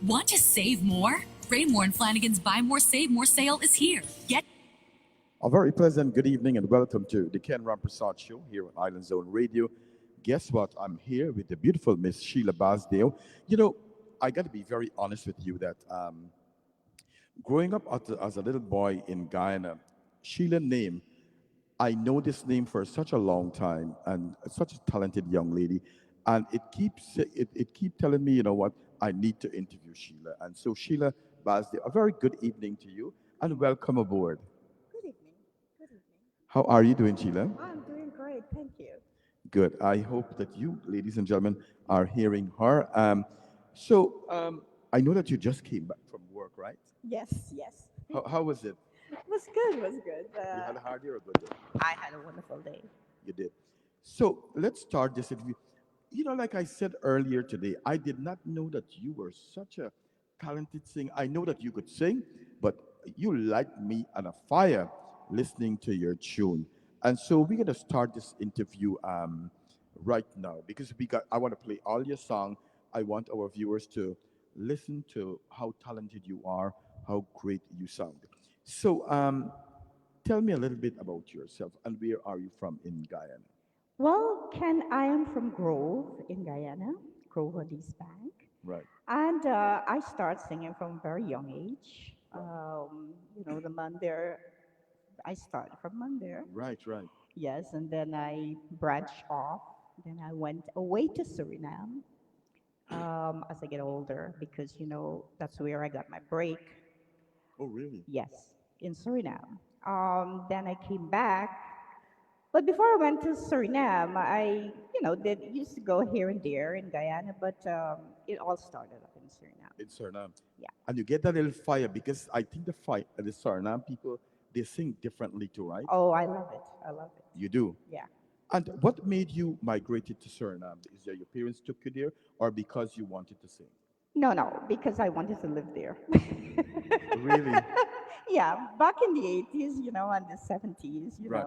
Want to save more? Raymore and Flanagan's Buy More, Save More sale is here. Get A very pleasant good evening and welcome to the Ken Rampersaud Show here on Island Zone Radio. Guess what? I'm here with the beautiful Miss Sheila Basdale. You know, I got to be very honest with you that growing up as a little boy in Guyana, Sheila name, I know this name for such a long time and such a talented young lady. And it keep telling me, you know what, I need to interview Sheila. And so Sheila Basdale, a very good evening to you and welcome aboard. Good evening. Good evening. How are you doing, Sheila? I'm doing great. Thank you. Good. I hope that you, ladies and gentlemen, are hearing her. I know that you just came back from work, right? Yes, yes. How was it? It was good. It was good. You had a hard day or a good day? I had a wonderful day. You did. So let's start this interview. You know, like I said earlier today, I did not know that you were such a talented singer. I know that you could sing, but you light me on a fire listening to your tune. And so we're gonna start this interview right now because I want to play all your song. I want our viewers to listen to how talented you are, how great you sound. So tell me a little bit about yourself and where are you from in Guyana? Well, Ken, I am from Grove in Guyana, Grove on East Bank. Right. And I started singing from a very young age. The Mandir, I started from Mandir. Right, right. Yes, and then I branched off. Then I went away to Suriname as I get older because, that's where I got my break. Oh, really? Yes, in Suriname. Then I came back. But before I went to Suriname, I, did used to go here and there in Guyana, but it all started up in Suriname. In Suriname. Yeah. And you get that little fire because I think the Suriname people, they sing differently too, right? Oh, I love it. I love it. You do. Yeah. And what made you migrated to Suriname? Is that your parents took you there or because you wanted to sing? No, no, because I wanted to live there. Really? Yeah, back in the 80s, and the 70s, Right.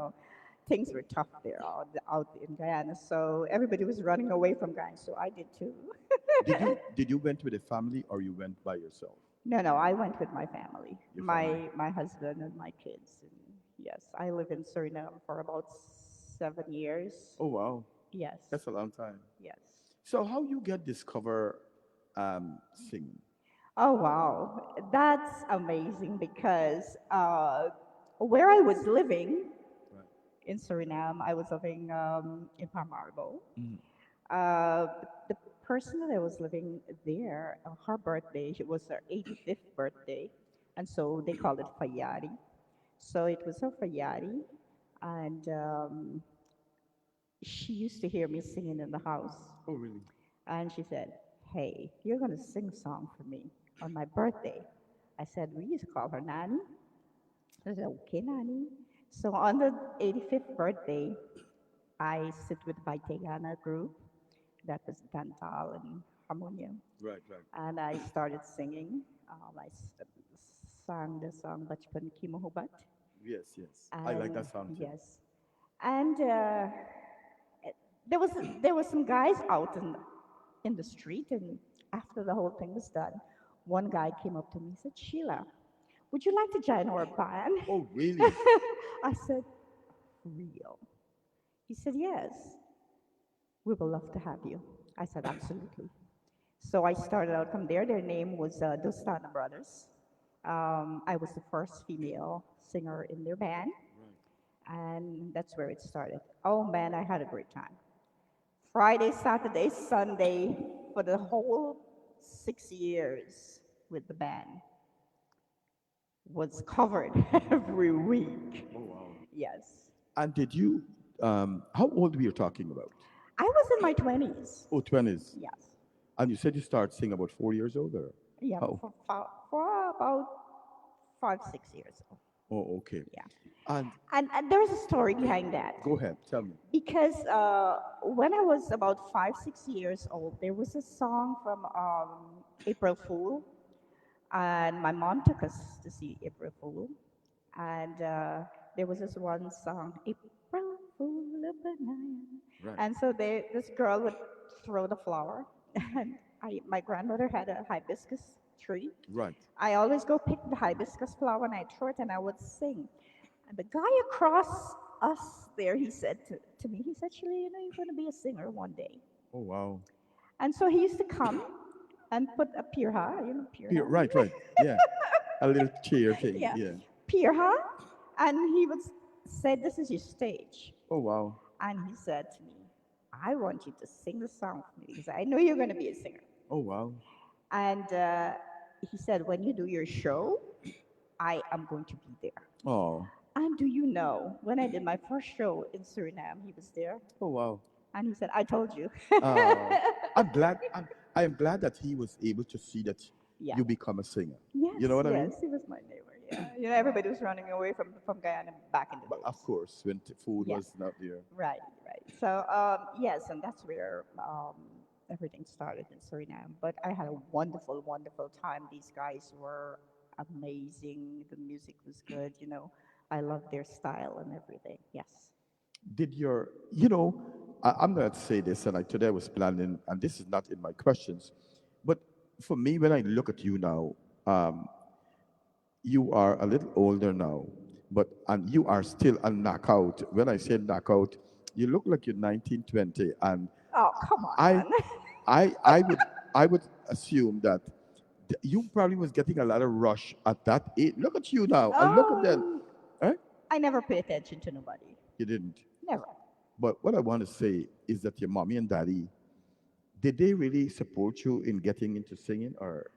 things were tough there out in Guyana. So everybody was running away from Guyana, so I did too. Did you went with a family or you went by yourself? No, no, I went with my family, Your family. my husband and my kids. And yes, I live in Suriname for about 7 years. Oh wow. Yes, That's a long time. yes. So how you get discover singing? Oh wow, that's amazing because where I was living Right. in Suriname, I was living in Paramaribo. Mhm. Uh, the person that I was living there, her birthday, it was her 85th birthday, and so they called it Fayari. So it was her Fayari, and she used to hear me singing in the house, Oh really? and she said, "Hey, you're gonna sing a song for me on my birthday." I said, we used to call her Nani. I said, "Okay, Nani." So on the 85th birthday, I sit with my Tegana group, that was Dantal and harmonium, Right, right. and I started singing. Sang the song Bachpan Ki Mohabbat, Yes, yes. I like and that song too. yes, and there was there were some guys out in the street, and after the whole thing was done, one guy came up to me and said, "Sheila, would you like to join our band?" Oh really? I said, "Real?" He said, "Yes, we would love to have you." I said, "Absolutely." So I started out from there. Their name was Dostana Brothers. I was the first female singer in their band, Right. and that's where it started. Oh man, I had a great time. Friday, Saturday, Sunday, for the whole 6 years with the band was covered every week. Oh wow. Yes. And did you how old were you talking about? I was in my 20s. Oh, 20s. Yes. And you said you started singing about 4 years old or Yeah, how? for about 5, 6 years. Oh, okay. Yeah. And And there's a story behind that. go ahead, tell me. Because when I was about 5, 6 years old, there was a song from April Fool, and my mom took us to see April Fool, and there was this one song, April Fool of the Night, Right. and so this girl would throw the flower, and my grandmother had a hibiscus tree. Right. I always go pick the hibiscus flower and I throw it and I would sing. And the guy across us there, he said to me, he said, Shirley, you're going to be a singer one day. Oh wow. And so he used to come and put a pirha, pirha. Right, right. Yeah. A little chair thing. Yeah, Yeah. pirha. And he would say, this is your stage. Oh wow. And he said to me, I want you to sing the song for me because I know you're going to be a singer. Oh wow. And he said, when you do your show, I am going to be there. Oh. And do you know, when I did my first show in Suriname, he was there. Oh wow. And he said, I told you. Oh. I'm glad. I'm glad that he was able to see that Yeah. you become a singer. Yes, You know what I mean? yes, he was my neighbor. Yeah, everybody was running away from Guyana back in the But of days. course, when food Yeah. was not there. Right, right. So yes, and that's where everything started in Suriname. But I had a wonderful, wonderful time. These guys were amazing. The music was good. I loved their style and everything. Yes. Did your, I'm going to say this, and today I was planning, and this is not in my questions, but for me, when I look at you now, um, you are a little older now, and you are still a knockout. When I say knockout, you look like you're 19, 20, and Oh, come on, I, man. I would assume that you probably was getting a lot of rush at that age. Look at you now, and look at them. um, Eh? I never pay attention to nobody. You didn't. Never. But what I want to say is that your mommy and daddy, did they really support you in getting into singing, or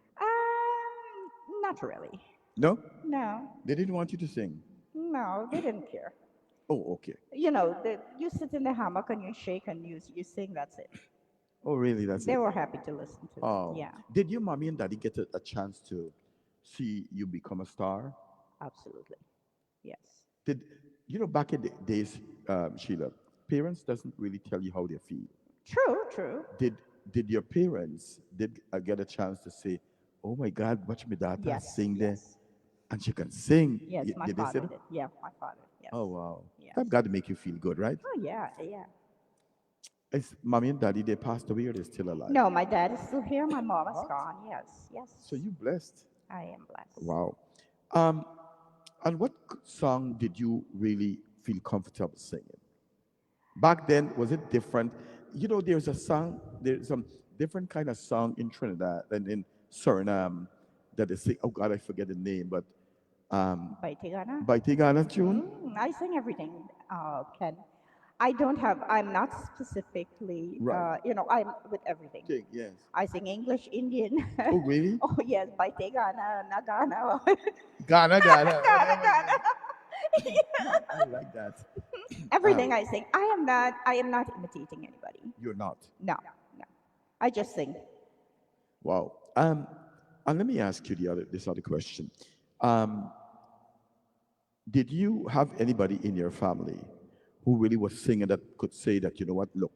Not really. no? No, They didn't want you to sing. no, they didn't care. Oh, okay. You sit in the hammock and you shake and you sing. That's it. Oh, really? That's They it. were happy to listen to. Oh, Yeah, did your mommy and daddy get a chance to see you become a star? absolutely. Yes. Did back in the days, Sheila, parents doesn't really tell you how they feel. True, true. Did your parents did get a chance to say, "Oh my God, watch me daughter Yes, sing there, yes, and she can sing"? yes. My Did they say father that? did. Yeah, my father. Yes, Oh wow, yes. that got to make you feel good, right? Oh yeah, yeah. Is mommy and daddy they passed away or they're still alive? No, my dad is still here. My mom is What? gone. Yes, So yes. you blessed. I am blessed. Wow. Um, and what song did you really feel comfortable singing? Back then, was it different? There's some different kind of song in Trinidad and in Suriname that they sing. Oh God, I forget the name, but um, By Tigana. by Tigana tune. I sing everything, Ken. I don't have, I'm not specifically, Right. I'm with everything. Okay, yes. I sing English, Indian. Oh really? Oh, yes, by Tegana, Nagana. Ghana, Ghana. Oh, Ghana, that was Ghana. I like that. Everything I sing. I am not imitating anybody. You're not. No, no. I just sing. Wow. And let me ask you this other question. Um, did you have anybody in your family who really was singing that could say that, you know what, look,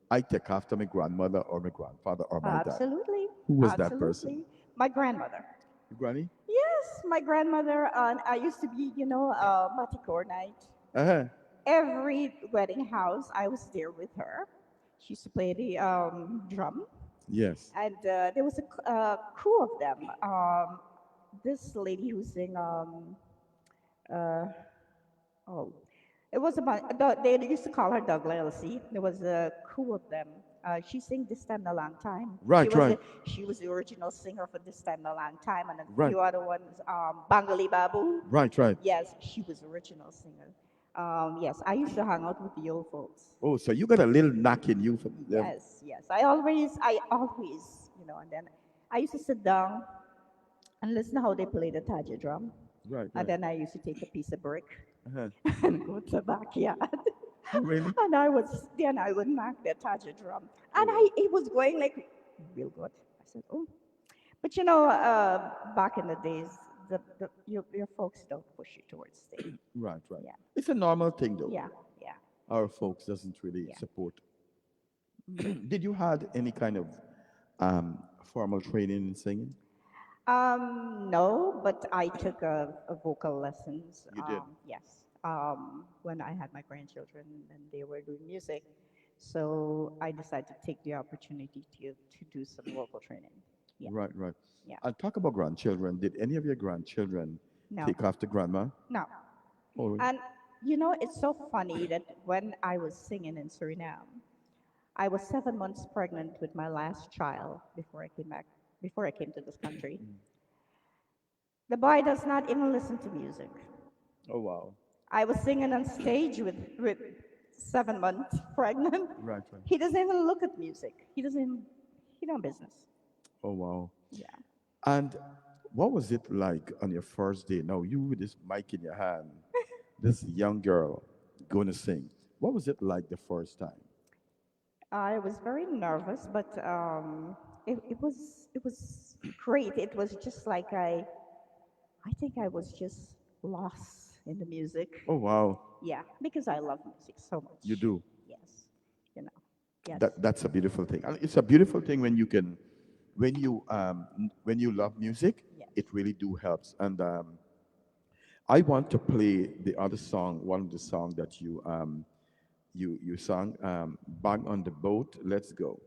I take after my grandmother or my grandfather or my dad? Absolutely. Who was that person? Absolutely. My grandmother. Your granny? Yes, my grandmother. I used to be, Matikor night. Uh-huh. Every wedding house, I was there with her. She used to play the drum, Yes. and there was a crew of them. This lady who sang, uh, oh, it was about, they used to call her Douglas Elsie. There was a crew of them. She sang This Time a Long Time. Right, right. She was the original singer for This Time a Long Time, and a Right. few other ones, Bangali Babu. Right, right. Yes, she was original singer. Yes, I used to hang out with the old folks. Oh, so you got a little knack in you from them. Yes, yes. I always, and then I used to sit down and listen to how they play the Taja drum. Right, And right. then I used to take a piece of brick Uh-huh. and go to the backyard. Oh, really? And I would knock the Taja drum. And Oh. it was going like real good. I said, oh. But back in the days, your folks don't push you towards stage. Right, right. Yeah, It's a normal thing, though. yeah, yeah, Our folks doesn't really yeah. support. Did you had any kind of formal training in singing? No, but I took a vocal lessons. You did. Yes, when I had my grandchildren and they were doing music, so I decided to take the opportunity to do some vocal training. Yeah, Right, right. yeah. And talk about grandchildren. Did any of your grandchildren No, take after grandma? no. Oh, And it's so funny that when I was singing in Suriname, I was 7 months pregnant with my last child before I came to this country. The boy does not even listen to music. oh wow. I was singing on stage with 7 months pregnant. Right, right. He doesn't even look at music. He don't business. Oh wow. Yeah. And what was it like on your first day? Now you with this mic in your hand, this young girl going to sing. What was it like the first time? I was very nervous, but it was great. It was just like I think I was just lost in the music. Oh wow, Yeah, because I love music so you much. do. Yes, you know. Yes. That's a beautiful thing. And it's a beautiful thing when you can, when you love music, Yes. it really do helps. And I want to play the other song, one of the songs that you sung, "Bang on the Boat, Let's Go."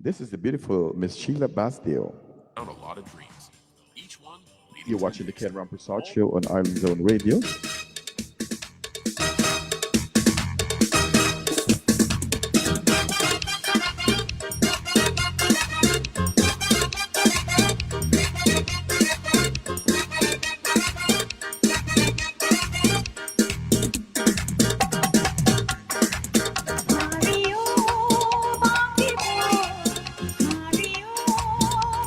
This is the beautiful Miss Sheila Basdale. Down a lot of dreams, each one leading You're to the watching the next. Ken Rampersaud show on Ireland Zone Radio. Mario, Mario, Mario,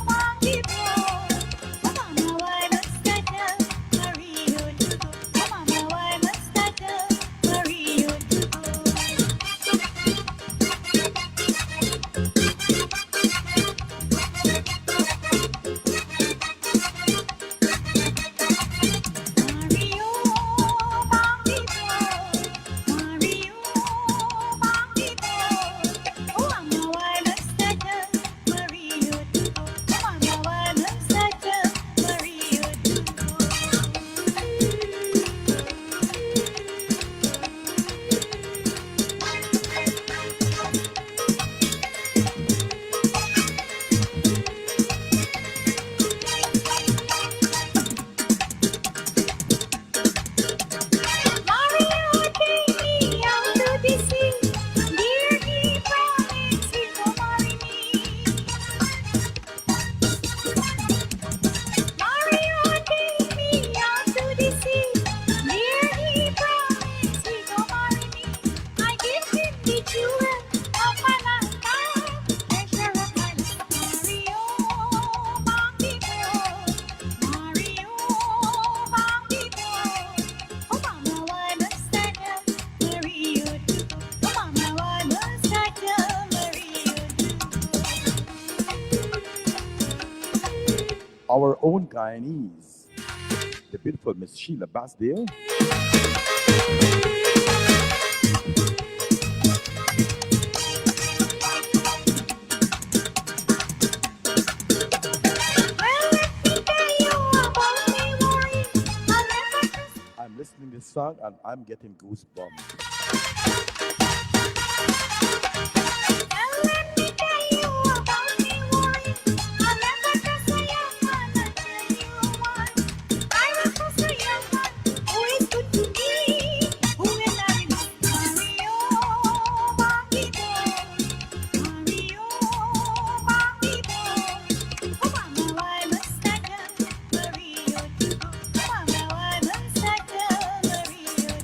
Mario. Mama, why must I tell Mario to go? Mama, why must I tell Mario to go? Mario, Mario, Mario, Mario. Oh, Mama, why must I tell Mario to go? Mama, why must I tell Mario Mario, take me out to the sea. Dear, he promised he will marry me. Mario, take me out to the sea. Dear, he promised he will marry me. I give him the jewel of my lifetime, treasure of my life. Mario, Mario, Mario. Oh, Mama, why must I tell Mario to go? Oh, Mama, why must I tell Mario to go? Our own Guyanese, the beautiful Miss Sheila Basdale. Well, let me tell you about me worry. I'll never trust. I'm listening to this song and I'm getting goosebumps. Well, let me tell you about me worry. I'll never trust a young man. I'll tell you why. I will trust a young man who is good to me, who will marry me. Mario, Mario, Mario, Mario. Oh, Mama, why must I tell Mario to go? Oh, Mama, why must I tell Mario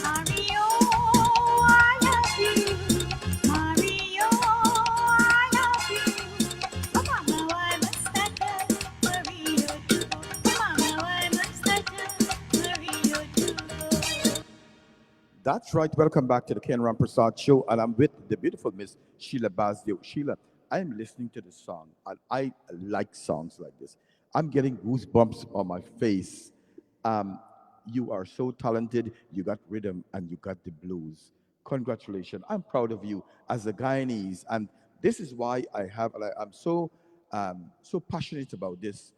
Mario, I love you. Mario, I love you. Oh, Mama, why must I tell Mario to go? Oh, Mama, why must I tell Mario to go? That's right. Welcome back to the Ken Rampersad show, and I'm with the beautiful Miss Sheila Basdeo. Sheila, I'm listening to this song, and I like songs like this. I'm getting goosebumps on my face. Um, you are so talented. You got rhythm and you got the blues. Congratulations. I'm proud of you as a Guyanese, and this is why I have. Like, I'm so so passionate about this.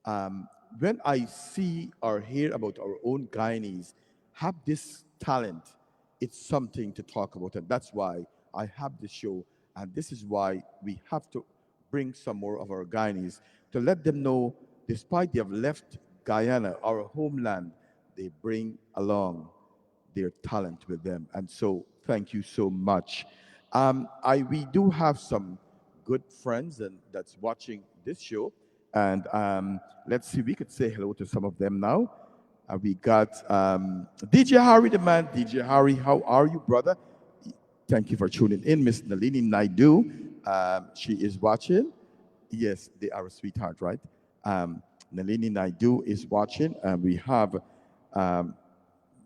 Um, when I see or hear about our own Guyanese have this talent, it's something to talk about. And that's why I have this show. And this is why we have to bring some more of our Guyanese to let them know, despite they have left Guyana, our homeland, they bring along their talent with them. And so, thank you so much. We do have some good friends and that's watching this show, and let's see, we could say hello to some of them now. We got DJ Harry, the man. DJ Harry, how are you, brother? Thank you for tuning in, Miss Nalini Naidu. She is watching. Yes, they are a sweetheart, right? Nalini Naidu is watching, and we have um,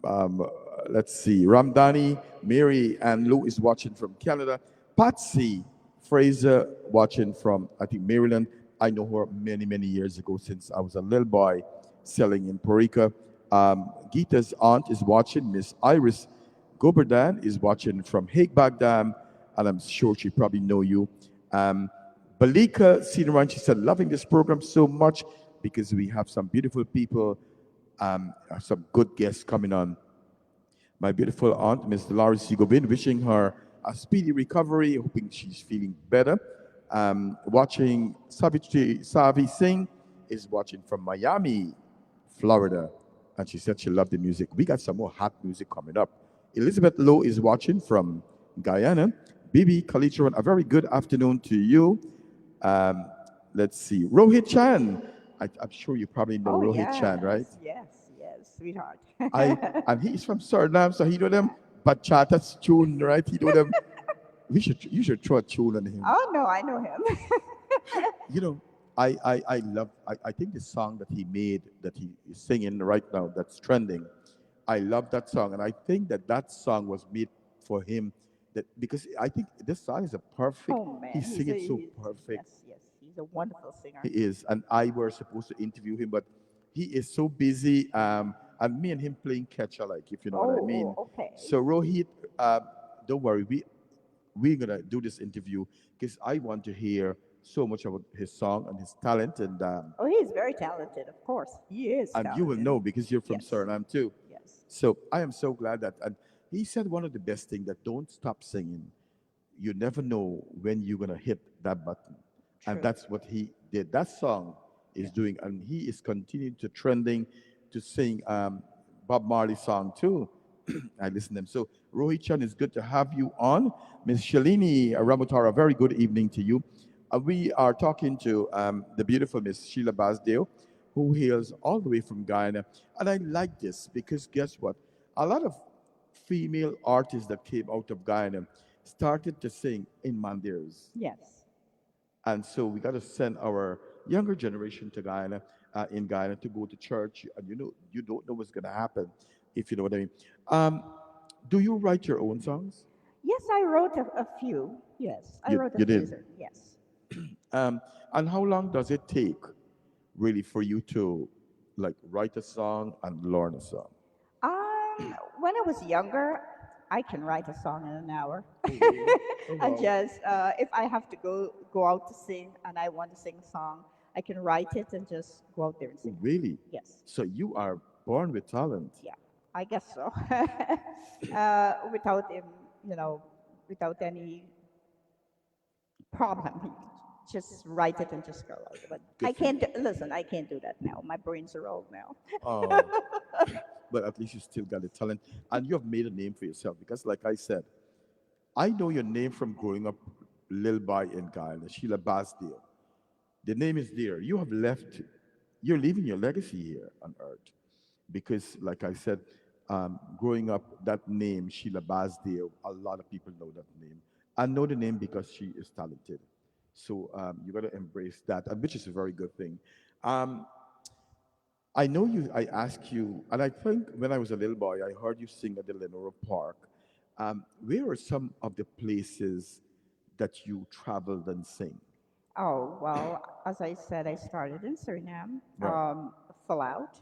um, let's see, Ramdani, Mary, and Lou is watching from Canada. Patsy Fraser watching from, I think, Maryland. I know her many, many years ago since I was a little boy selling in Porica. Gita's aunt is watching. Miss Iris Goberdan is watching from Hague, Baghdad, and I'm sure she probably know you. Um, Balika Sinaran, she said, loving this program so much because we have some beautiful people, some good guests coming on. My beautiful aunt, Miss Dolores Sigobin, wishing her a speedy recovery, hoping she's feeling better. Watching Savi Singh is watching from Miami, Florida, and she said she loved the music. We got some more hot music coming up. Elizabeth Lowe is watching from Guyana. Bibi Kalicharan, a very good afternoon to you. Um, let's see, Rohit Chan. I'm sure you probably know Oh, Rohit Chan, right? yes, yes, yes, sweetheart. I and he's from Suriname, so he know them bachata tune, right? He know them. You should throw a tune on him. Oh, no, I know him. You know, I love. I think the song that he made that he is singing right now that's trending. I love that song, and I think that that song was made for him. That because I think this song is a perfect. Oh, He man, sing it so perfect. yes, yes, he's a wonderful He singer. is, and I were supposed to interview him, but he is so busy. And me and him playing catch alike, if you know what I Oh, mean. oh, okay. So Rohit, don't worry, we're gonna do this interview because I want to hear so much about his song and his talent, Oh, he's very talented, of course. He is and you will talented. know because you're from Yes, Suriname too. yes, So I am so glad that, and he said one of the best things that don't stop singing. You never know when you're gonna hit that button, and true. that's what he did. That song is Yes. doing, and he is continuing to trending to sing Bob Marley song too. I listen to them. So Rohit Chan, it's good to have you on. Miss Shalini Ramutara, very good evening to you. We are talking to the beautiful Miss Sheila Basdeo, who hails all the way from Guyana. And I like this because guess what? A lot of female artists that came out of Guyana started to sing in mandirs. Yes. And so we got to send our younger generation to Guyana, in Guyana, to go to church. And you know, you don't know what's going to happen, if you know what I mean. Um, do you write your own songs? Yes, I wrote a few. Yes, I wrote a You few. did. Yes. And how long does it take, really, for you to like write a song and learn a song? When I was younger, I can write a song in an hour. Oh, really? Oh, And wow. just if I have to go out to sing and I want to sing a song, I can write it and just go out there and Oh, sing it. really? Yes. So you are born with talent. Yeah, I guess so. Without you know, without any problem, just write it and just go out. But I Good for you. can't listen. I can't do that now. My brains are old now. Oh, but at least you still got the talent, and you have made a name for yourself. Because, like I said, I know your name from growing up little boy in Guyana, Sheila Basdale. The name is there. You have left. You're leaving your legacy here on earth. Because, like I said, growing up, that name, Sheila Basdale, a lot of people know that name. I know the name because she is talented. So you got to embrace that, and which is a very good thing. Um, I know you, I asked you, and I think when I was a little boy, I heard you sing at the Lenora Park. Where are some of the places that you traveled and sing? Oh, well, as I said, I started in Suriname, Right. full out.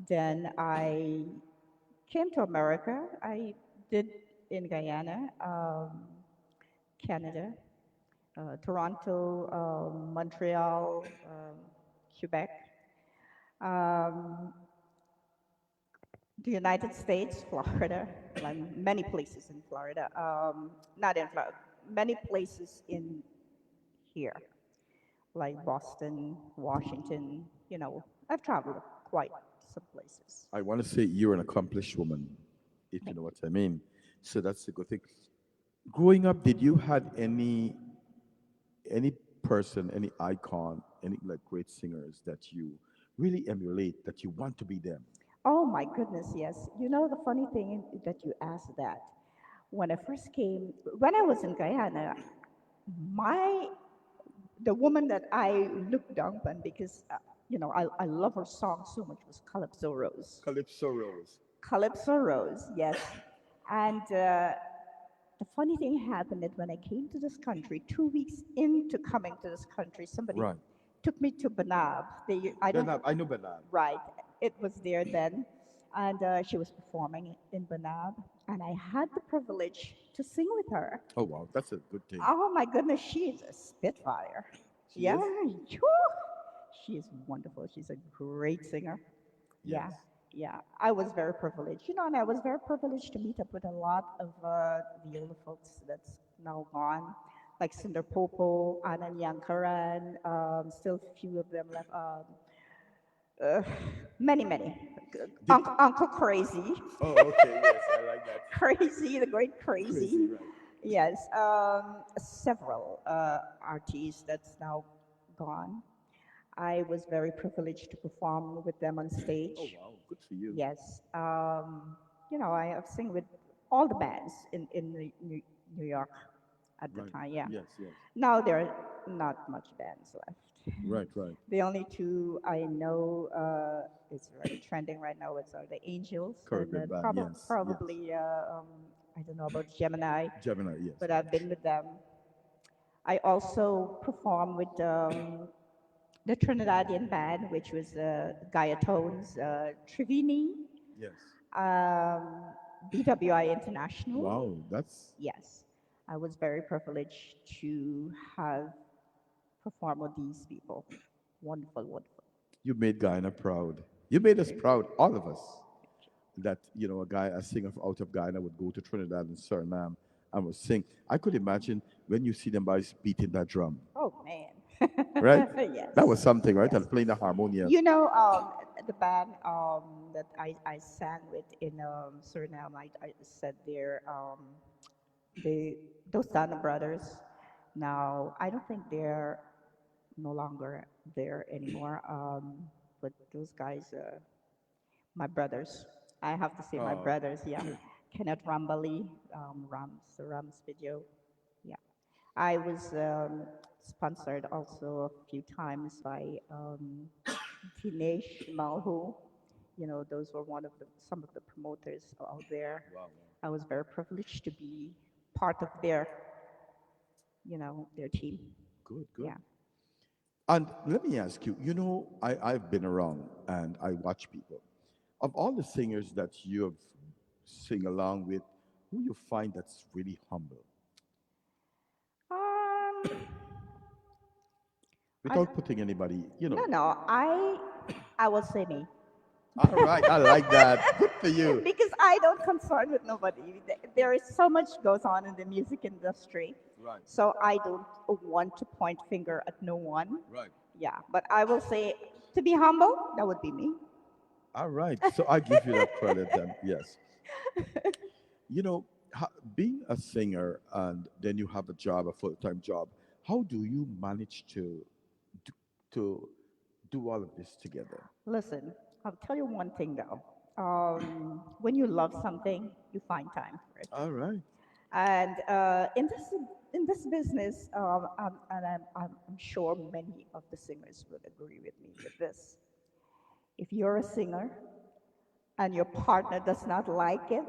Then I came to America. I did in Guyana, Canada, Toronto, Montreal, Quebec. Um, the United States, Florida, like many places in Florida. Not in Florida, many places in here, like Boston, Washington. I've traveled quite some places. I want to say you're an accomplished woman, if you Thank know you. what I mean. So that's a good thing. Growing up, did you had any person, any icon, any like great singers that you really emulate, that you want to be them? Oh my goodness, yes. The funny thing that you asked that. When I first came, when I was in Guyana, my the woman that I looked down on because I love her song so much was Calypso Rose. Calypso Rose. Calypso Rose, yes. And the funny thing happened that when I came to this country, 2 weeks into coming to this country, somebody Right. took me to Banab. I don't Benab, I know Benab. right. It was there then, and she was performing in Banab, and I had the privilege to sing with her. Oh wow, that's a good thing. Oh my goodness, she is a spitfire. She Yeah, is? phew, she is wonderful. She's a great singer. Yes. Yeah, yeah. I was very privileged, and I was very privileged to meet up with a lot of the older folks that's now gone, like Cinder Popo, Anna Yankaran, still a few of them left. Uh, many, many. Did Uncle Crazy, Oh okay, yes, I like that. Crazy, the great Crazy, Crazy. right. Yes, several artists that's now gone. I was very privileged to perform with them on Oh stage. wow, good for you. Yes, I have sing with all the bands in New York at the Right. time. Yeah. Yes, yes. Now there are not much bands left. Right, right. The only two I know is very trending right now is the Angels, and Caribbean then band, yes, yes. probably I don't know about Gemini, Gemini, yes. but I've been with them. I also performed with the Trinidadian band, which was Gaia Tones, Trivini, Yes. um, BWI International. Wow, that's Yes, I was very privileged to have performed with these people. Wonderful, wonderful. you made Guyana proud. You made us proud, all of us. That a singer out of Guyana would go to Trinidad and Suriname and would sing. I could imagine when you see them guys beating that drum, Oh man. right? That was Yes. something, right? Yes. And playing the harmonia. The band that I sang with in Suriname, I said they those Dana brothers. Now I don't think they're no longer there anymore. But those guys, my brothers, I have to say my Oh, brothers. Yeah, Kenneth Rambali, Rams video. Yeah, I was sponsored also a few times by Dinesh Malho. Those were some of the promoters out there. wow. I was very privileged to be part of their team. Good, good. Yeah. And let me ask you, I've been around and I watch people. Of all the singers that you have sing along with, who you find that's really humble? Um, I, Without putting anybody. no, no, I will say me. All right, I like that. Good for you. Because I don't concern with nobody. There is so much goes on in the music industry, Right, so I don't want to point finger at no one. right. Yeah, but I will say to be humble, that would be me. All right. So I give you that credit then. Yes. You know, being a singer and then you have a job, a full-time job, how do you manage to, to do all of this together? Listen, I'll tell you one thing though. When you love something, you find time for it. All right. And in this business, and I'm sure many of the singers would agree with me with this. If you're a singer and your partner does not like it,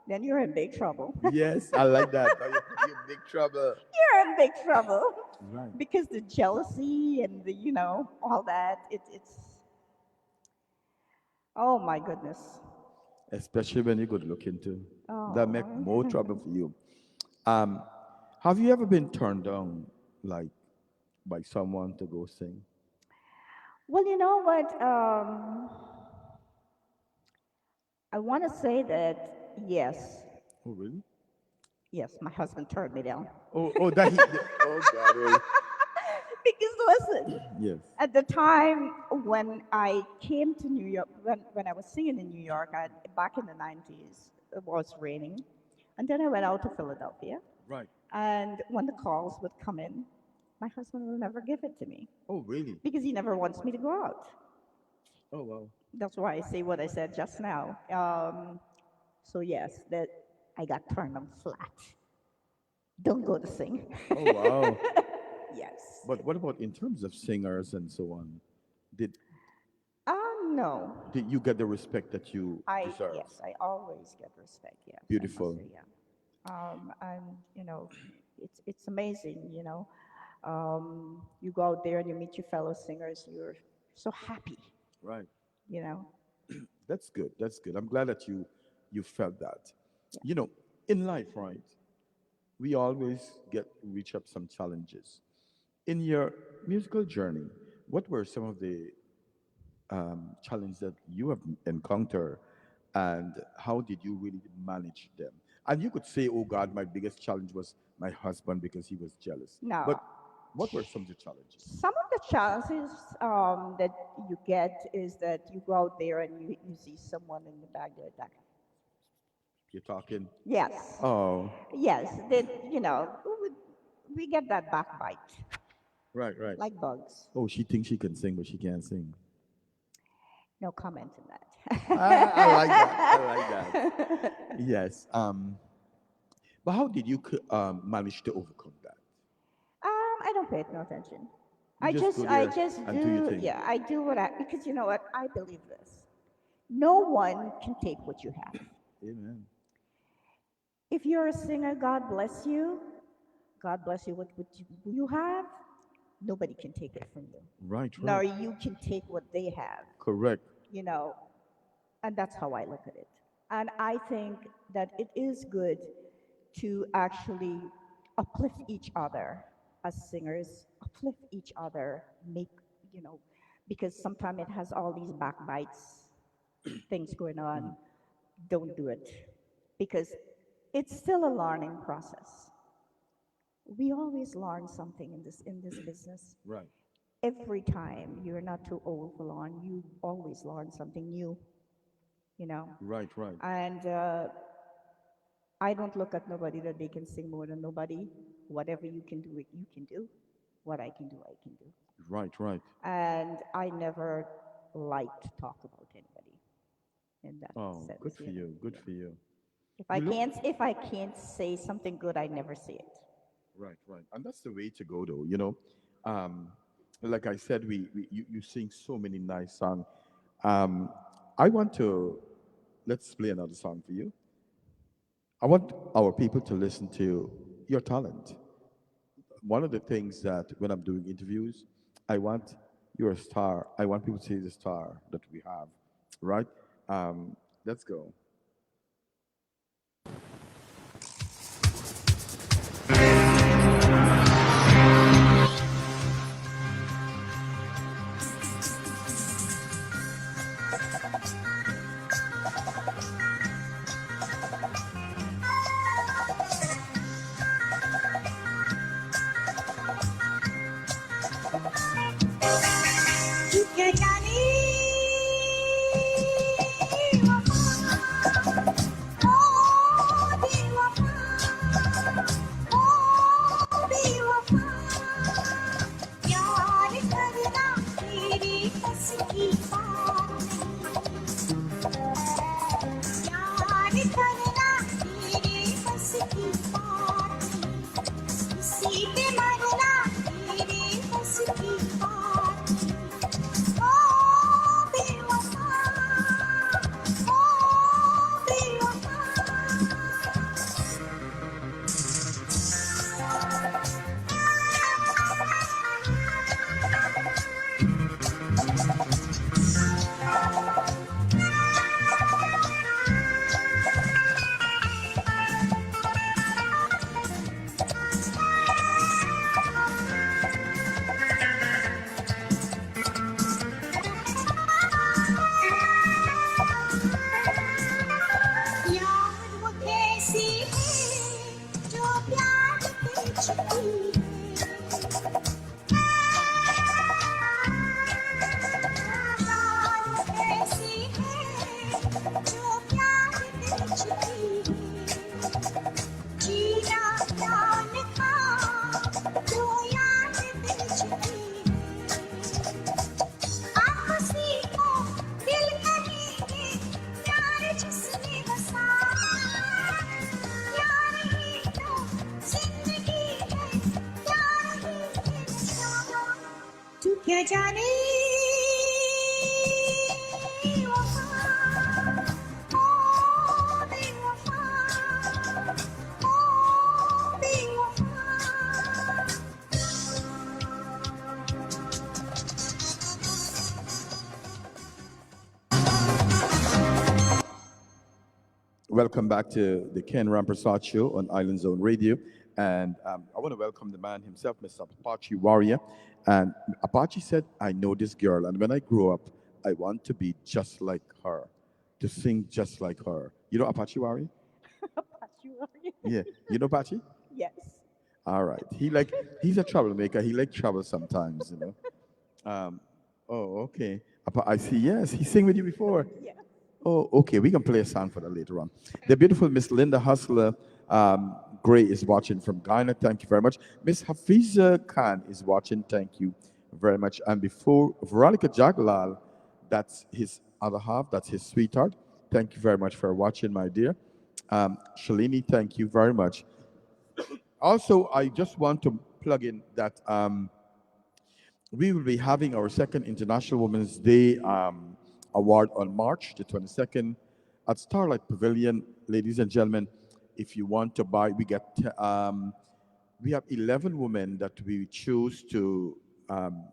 then you're in big trouble. Yes, I like that. Now you're in big trouble. You're in big trouble Right. because the jealousy and all that. It's oh my goodness. Especially when you're good looking too. That make Oh. more trouble for you. Um, have you ever been turned down, like, by someone to go sing? Well, you know what? I want to say that yes, Oh, really? yes, my husband turned me down. Oh, that he. Oh, God. Oh, Because listen, yes. at the time when I came to New York, when I was singing in New York, back in the 90s, it was raining. And then I went out to Philadelphia. Right. And when the calls would come in, my husband will never give it to me Oh, really? because he never wants me to go out. Oh, wow. That's why I say what I said just now. So yes, that I got turned on flat. Don't go to sing. Oh, wow. Yes. But what about in terms of singers and so on? Did No. did you get the respect that you I deserve? yes, I always get respect. Yes, I must Beautiful. say, yeah. And it's amazing. You go out there and you meet your fellow singers. You're so happy. Right. You know. That's good. That's good. I'm glad that you felt that. Yeah. You know, in life, right? We always get reach up some challenges. In your musical journey, what were some of the challenges that you have encountered, and how did you really manage them? And you could say, "Oh God, my biggest challenge was my husband because he was jealous." But Now, what were some of the challenges? some of the challenges that you get is that you go out there and you see someone in the back there that You're talking. yes, Oh, yes, that we get that backbite right, right. like bugs. Oh, she thinks she can sing, but she can't sing. No comment on I like that. I that. like that. Yes. But how did you manage to overcome that? I don't pay no attention. You just go I there just and do your do, thing. yeah, I do what I, because you know what? I believe this. No one can take what you have. Amen. If you're a singer, God bless you. God bless you with what you have. Nobody can take it from you. Right, Nor right. you can take what they have, Correct. you know. And that's how I look at it. And I think that it is good to actually uplift each other as singers, uplift each other, make, you know, because sometimes it has all these backbites, things going on. Don't do it because it's still a learning process. We always learn something in this business. Right. Every time you're not too old to learn, you always learn something new, you know. Right, right. And I don't look at nobody that they can sing more than nobody. Whatever you can do, it you can do. What I can do, I can do. Right, right. And I never like to talk about anybody in that Oh, good sense. for you. Good Yeah. for you. If I You look can't, if I can't say something good, I never say it. right, right. And that's the way to go, though. Um, like I said, you sing so many nice songs. Um, I want to let's play another song for you. I want our people to listen to your talent. One of the things that when I'm doing interviews, I want you're a star. I want people to see the star that we have, right? Let's go. You can जाने वफा ओ बेवफा ओ बेवफा Welcome back to the Ken Rampersaud Show on Island Zone Radio. And I want to welcome the man himself, Mr. Apache Warrior. And Apache said, I know this girl, and when I grow up, I want to be just like her, to sing just like her. You know Apache Warrior? Patriarchy. Yeah. You know Apache? Yes. All right. He's a troublemaker. He like trouble sometimes, you know. Oh, okay. I see. Yes, he sang with you before. Yeah. Oh, okay. We can play a song for that later on. The beautiful Miss Linda Hustler Gray is watching from Ghana. Thank you very much. Miss Hafiza Khan is watching. Thank you very much. And before Veronica Jaglal, that's his other half. That's his sweetheart. Thank you very much for watching, my dear. Shalini, thank you very much. Also, I just want to plug in that we will be having our second International Women's Day award on March the 22nd at Starlight Pavilion. Ladies and gentlemen, if you want to buy, we have 11 women that we choose to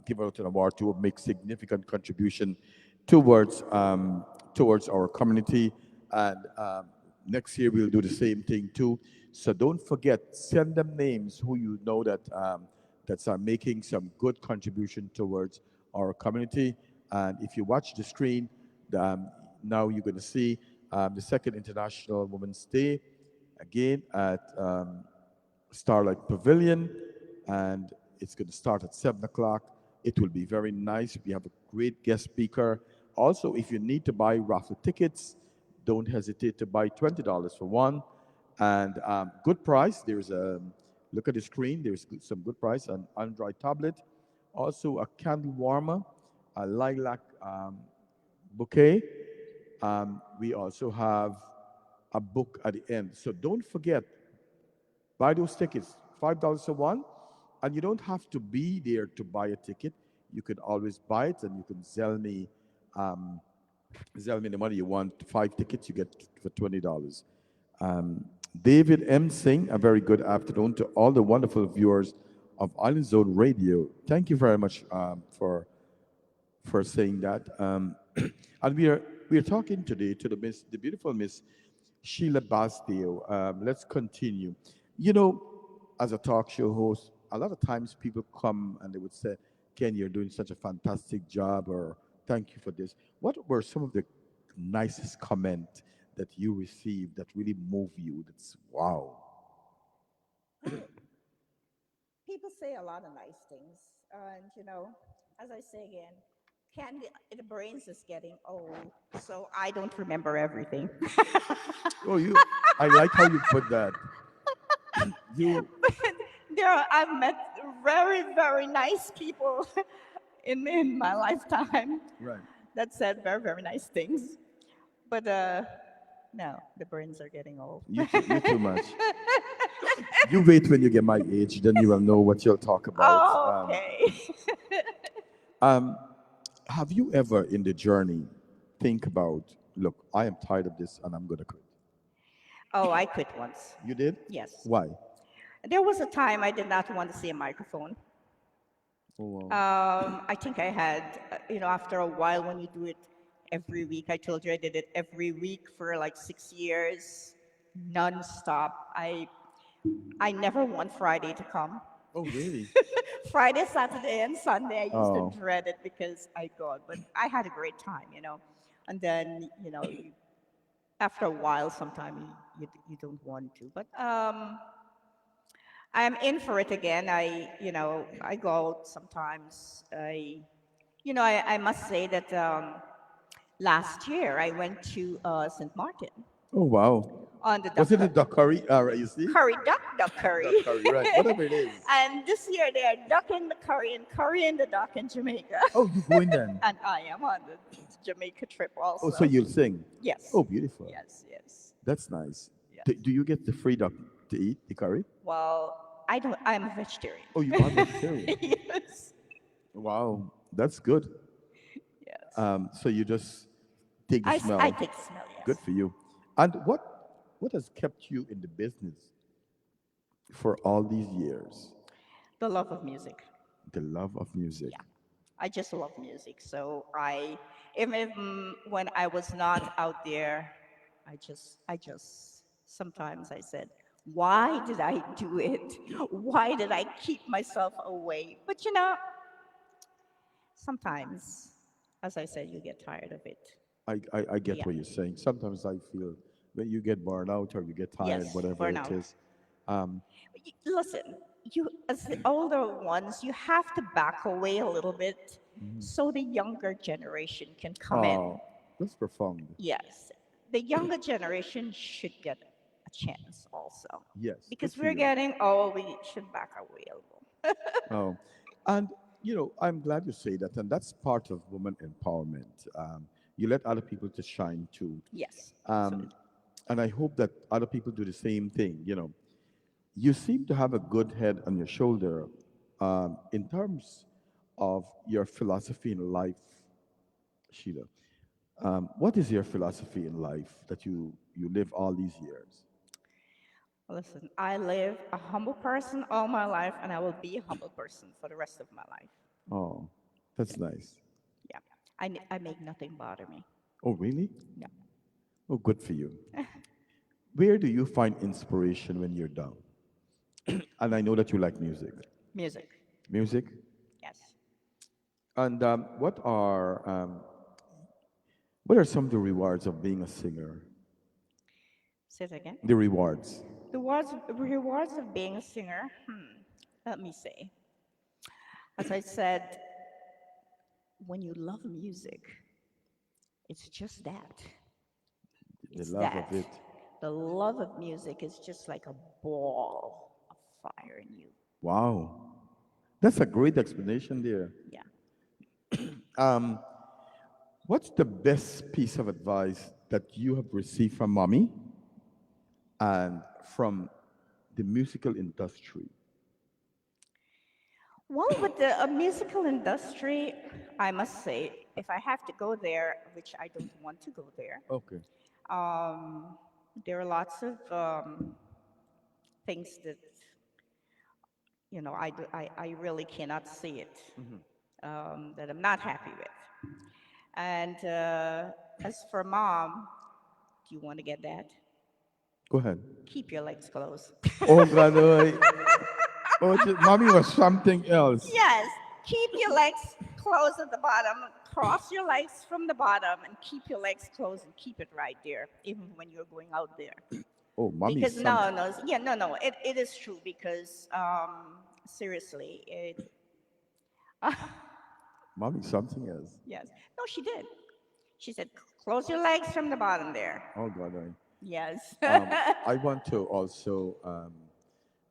give out an award to make significant contribution towards towards our community. And next year we'll do the same thing too. So don't forget, send them names who you know that are making some good contribution towards our community. And if you watch the screen, now you're going to see the second International Women's Day again at Starlight Pavilion, and it's going to start at 7 o'clock. It will be very nice. We have a great guest speaker. Also, if you need to buy raffle tickets, don't hesitate to buy $20 for one. And good price. There's a look at the screen. There's some good price. An Android tablet, also a candle warmer, a lilac bouquet. We also have a book at the end. So don't forget, buy those tickets. $5 for one, and you don't have to be there to buy a ticket. You can always buy it, and you can sell me the money you want. 5 tickets you get for $20. Um, David M. Singh, a very good afternoon to all the wonderful viewers of Island Zone Radio. Thank you very much for saying that. And we are talking today to the beautiful Miss Sheila Bastille. Let's continue. You know, as a talk show host, a lot of times people come and they would say, "Ken, you're doing such a fantastic job," or "Thank you for this." What were some of the nicest comment that you received that really move you? That's wow. People say a lot of nice things, and as I say again, the brains is getting old, so I don't remember everything. Oh, you. I like how you put that. You. I've met very, very nice people in my lifetime Right. that said very, very nice things. But no, the brains are getting old. You too much. You wait when you get my age, then you will know what you'll talk about. Oh, okay. Um, have you ever in the journey think about, look, I am tired of this and I'm going to quit? Oh, I quit once. You did? Yes. Why? There was a time I did not want to see a microphone. Oh, wow. I think I had, after a while when you do it every week, I told you I did it every week for like 6 years, non-stop. I never want Friday to come. Oh, really? Friday, Saturday, and Sunday, I used Oh, to dread it because I got, but I had a great time, And then, after a while, sometimes you don't want to. But I'm in for it again. I go out sometimes. I must say that last year I went to St. Martin oh, wow. on the Was it the duck duck curry? You see? curry, duck curry. Duck curry, right. Whatever it is. And this year they are ducking the curry and currying the duck in Jamaica. Oh, you going then? And I am on the Jamaica trip Oh, also. so you'll sing? Yes. Oh, beautiful. Yes. That's nice. Yes. Do you get the free duck to eat, the curry? Well, I don't. I'm a vegetarian. Oh, you are vegetarian. Yes. Wow. That's good. Yes. So you just take the I smell. take the smell, Good yes. for you. And what has kept you in the business for all these years? The love of music. The love of music. Yeah. I just love music. So even when I was not out there, sometimes I said, why did I do it? Why did I keep myself away? But sometimes, as I said, you get tired of it. I get Yeah. what you're saying. Sometimes I feel when you get burned out or you get tired, Yes, whatever it burnout. is. Um, Listen, you as the older ones, you have to back away a little bit so the younger generation can come in. oh, that's profound. Yes, the younger generation should get a chance also. Yes, good Because for we're you. getting old, we should back away a little. Oh, and I'm glad you say that, and that's part of woman empowerment. You let other people to shine too, Yes, um, absolutely. and I hope that other people do the same thing. You seem to have a good head on your shoulder, in terms of your philosophy in life, Sheila. What is your philosophy in life that you live all these years? Listen, I live a humble person all my life, and I will be a humble person for the rest of my life. Oh, that's nice. Yeah, I make nothing bother me. Oh, really? Yeah, Oh, good for you. Where do you find inspiration when you're down? And I know that you like music. music. Music? Yes. And what are some of the rewards of being a singer? Say it again. The rewards. The rewards of being a singer. Let me say. As I said, when you love music, it's just that. The It's love of that. it. The love of music is just like a ball of fire in you. Wow. That's a great explanation there. Yeah. Um, what's the best piece of advice that you have received from mommy and from the musical industry? Well, with the musical industry, I must say, if I have to go there, which I don't want to go there, Okay. um, there are lots of things that I really cannot see it, that I'm not happy with. And as for mom, do you want to get that? Go ahead. Keep your legs closed. Oh, God. Mommy was something else. Yes, keep your legs closed at the bottom. Cross your legs from the bottom and keep your legs closed and keep it right there, even when you're going out there. Oh, mommy is Because no, something. no, yeah, no, no, it is true because seriously, Mommy something else. yes, no, she did. She said, close your legs from the bottom there. Oh, God. Yes. I want to also,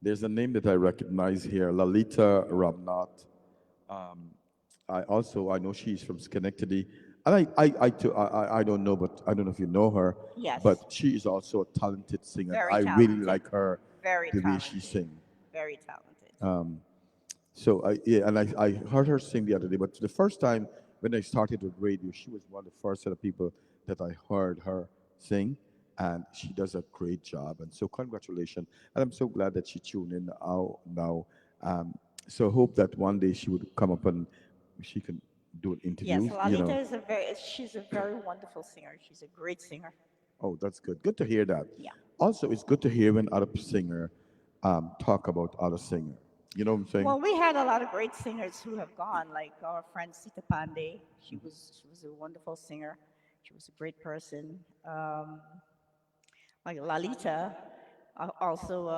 there's a name that I recognize here, Lalita Ramnath. I know she's from Schenectady, and I don't know, but I don't know if you know her, Yes, but she is also a talented singer. And very I really talented. like her, Very the way she talented. sings. Very talented. So I heard her sing the other day, but the first time when I started with radio, she was one of the first set of people that I heard her sing, and she does a great job. And so congratulations, and I'm so glad that she tuned in now. Um, so hope that one day she would come up and she can do an Yes, interview. Lalita she's a very wonderful singer. She's a great singer. Oh, that's good. Good to hear that. Yeah. Also, it's good to hear when other singer talk about other singer. You know what I'm saying? Well, we had a lot of great singers who have gone, like our friend Sita Pandey. She was a wonderful singer. She was a great person. Like Lalita, also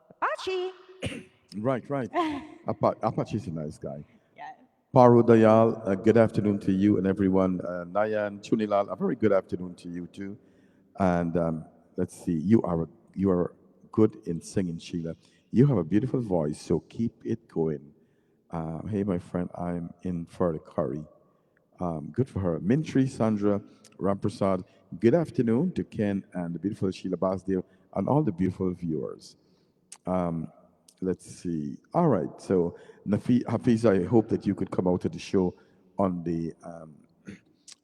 Apache. Right, right. Apache's a nice guy. Yeah. Paru Dayal, good afternoon to you and everyone. Nayan Chunilal, a very good afternoon to you too. And let's see, you are good in singing, Sheila. You have a beautiful voice, so keep it going. Hey, my friend, I'm in for the curry. Good for her. Mintri, Sandra, Rampersaud, good afternoon to Ken and the beautiful Sheila Basdale and all the beautiful viewers. Let's see. All right. So, Hafiz, I hope that you could come out to the show on the um,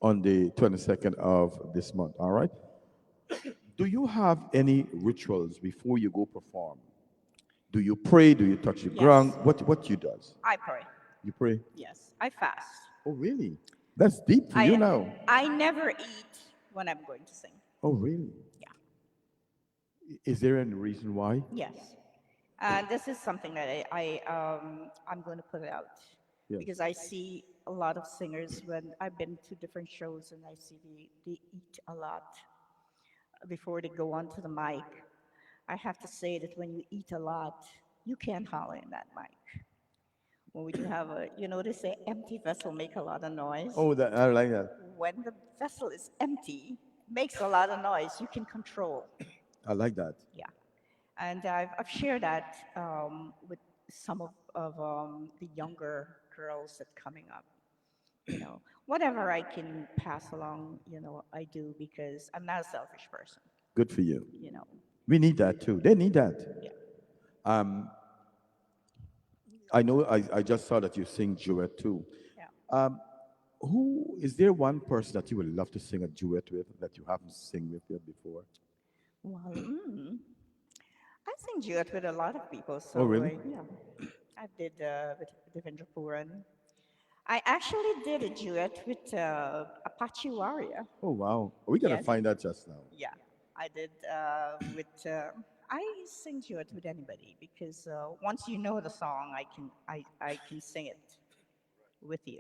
on the 22nd of this month. All right. Do you have any rituals before you go perform? Do you pray? Do you touch the ground? Yes, What you does? I pray. You pray? Yes, I fast. Oh, really? That's deep for you I now. I never eat when I'm going to sing. Oh, really? Yeah. Is there any reason why? Yes. And this is something that I'm going to put it out Yes. because I see a lot of singers when I've been to different shows and I see they eat a lot before they go onto the mic. I have to say that when you eat a lot, you can't holler in that mic. When you have a, they say empty vessel make a lot of noise. Oh, that I like that. When the vessel is empty, makes a lot of noise. You can control. I like that. Yeah. And I've shared that with some of the younger girls that coming up. Whatever I can pass along, I do because I'm not a selfish person. Good for you. You know, We need that too. They need that. yeah. Um, I know. I just saw that you sing duet too. Yeah. Um, who is there one person that you would love to sing a duet with that you haven't sing with yet before? Well, I sing duet with a lot of people, Oh, so really? yeah, I did with Devendra Puran. I actually did a duet with Apache Warrior. Oh, wow. We're gonna Yes, find that just now. yeah, I did with. I sing duet with anybody because once you know the song, I can sing it with you.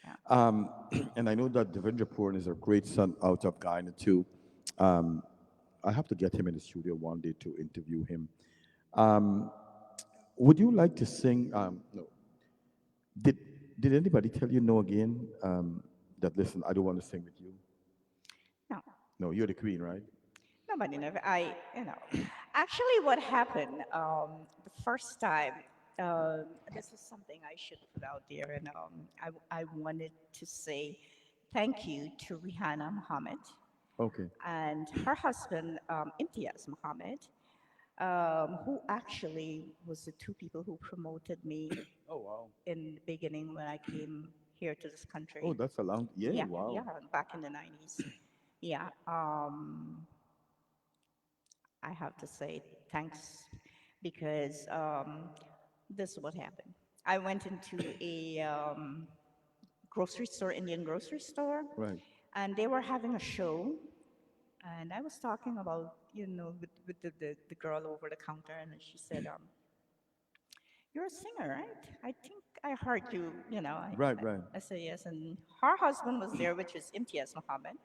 Yeah. Um, and I know that Devendra Puran is a great son out of Guyana too. Um, I have to get him in the studio one day to interview him. Um, would you like to sing? No. Did Did anybody tell you no again? That listen, I don't want to sing with you. No, No, you're the queen, right? nobody never. Actually, what happened the first time? This is something I should put out there, and I wanted to say thank you to Rihanna Muhammad Okay. and her husband Imtiaz Muhammad, who actually was the two people who promoted me Oh, wow. in the beginning when I came here to this Oh, country. that's a long. Yeah, Yeah, wow. yeah, back in the 90s. Yeah, I have to say thanks because this is what happened. I went into a grocery store, Indian grocery store, Right. and they were having a show. And I was talking about, with the girl over the counter, and she said, "You're a singer, right? I think I heard you, Right, right. I said, yes. And her husband was there, which is Imtiaz Muhammad.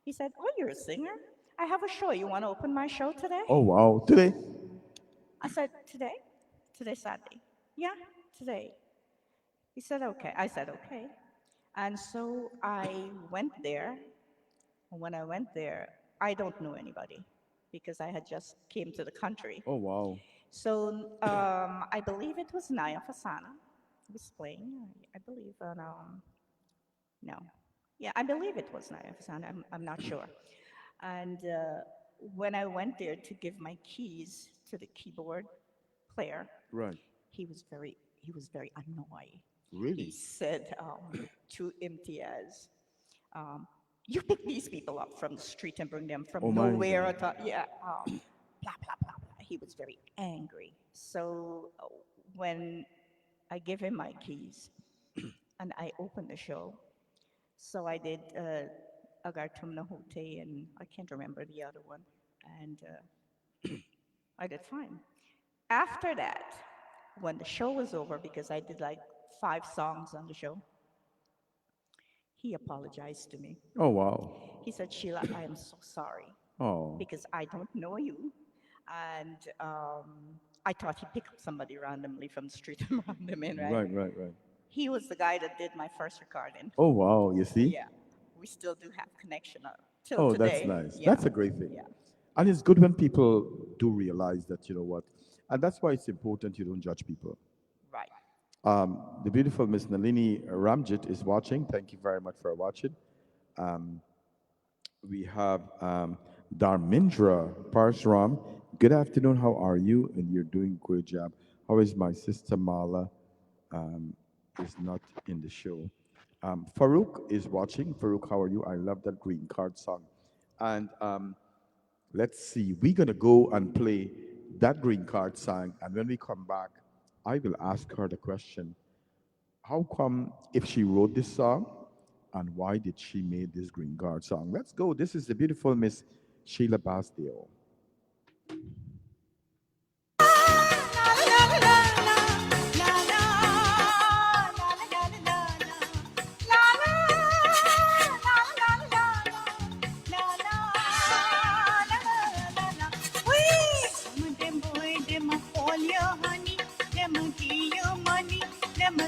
He said, "Oh, you're a singer? I have a show. You want to open my show today?" Oh, wow. Today? I said, "Today? Today's Saturday." "Yeah, today." He said, "Okay." I said, "Okay." And so I went there. And when I went there, I don't know anybody because I had just came to the country. Oh, wow. So I believe it was Naya Fasana who was playing. I believe, no. Yeah, I believe it was Naya Fasana. I'm not sure. And when I went there to give my keys to the keyboard player, Right. he was very annoyed. He Really? said to Imtiaz, um, "You pick these people up from the street and bring them Oh, from my nowhere." God. Yeah, blah blah blah blah. He was very angry. So when I give him my keys and I open the show, so I did Agartum Nahute and I can't remember the other one, and I did fine. After that, when the show was over, because I did like 5 songs on the show, he apologized to me. Oh, wow. He said, "Sheila, I am so sorry Oh, because I don't know you. And I thought he picked up somebody randomly from the street and brought them in, right?" right, right, right. He was the guy that did my first recording. Oh, wow. You see? Yeah, we still do have connection till Oh, that's today. nice. Yeah, That's a great thing. yeah, And it's good when people do realize that, you know what, and that's why it's important you don't judge people. right. The beautiful Miss Nalini Ramjit is watching. Thank you very much for watching. We have Dharmendra Parshram. Good afternoon. How are you? And you're doing a great job. How is my sister Mala? Is not in the show. Farouk is watching. Farouk, how are you? I love that green card song. And let's see, we're going to go and play that green card song. And when we come back, I will ask her the question, how come if she wrote this song and why did she make this green card song? Let's go. This is the beautiful Miss Sheila Basdale.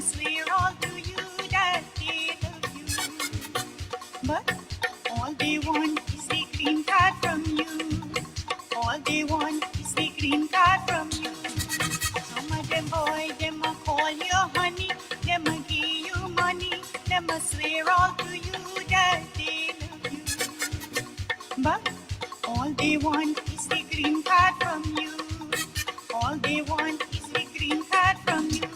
Swear all to you that they love you, but all they want is the green card from you. All they want is the green card from you. Some of them boy, them a call you honey, them a give you money, them a swear all to you that they love you. But all they want is the green card from you. All they want is the green card from you.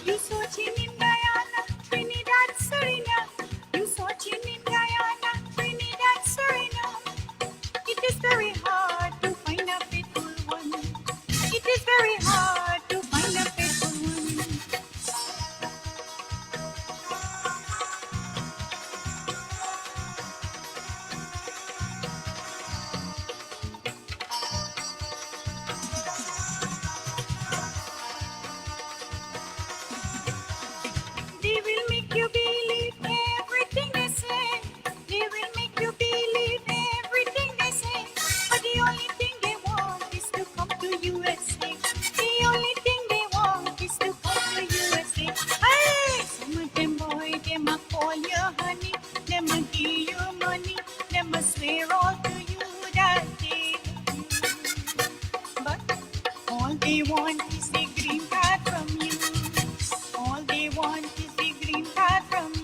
You searching in Guyana, Trinidad, Suriname. You searching in Guyana, Trinidad, Suriname. It is very hard to find a faithful one. It is very hard to find a faithful one. They will make you believe everything they say. They will make you believe everything they say. But the only thing they want is to come to USA. The only thing they want is to come to USA. Hey, some of them boy, them a call you honey, them a give you money, them a swear all to you that they love you. But all they want is the green card from you. All they want is the green card from you.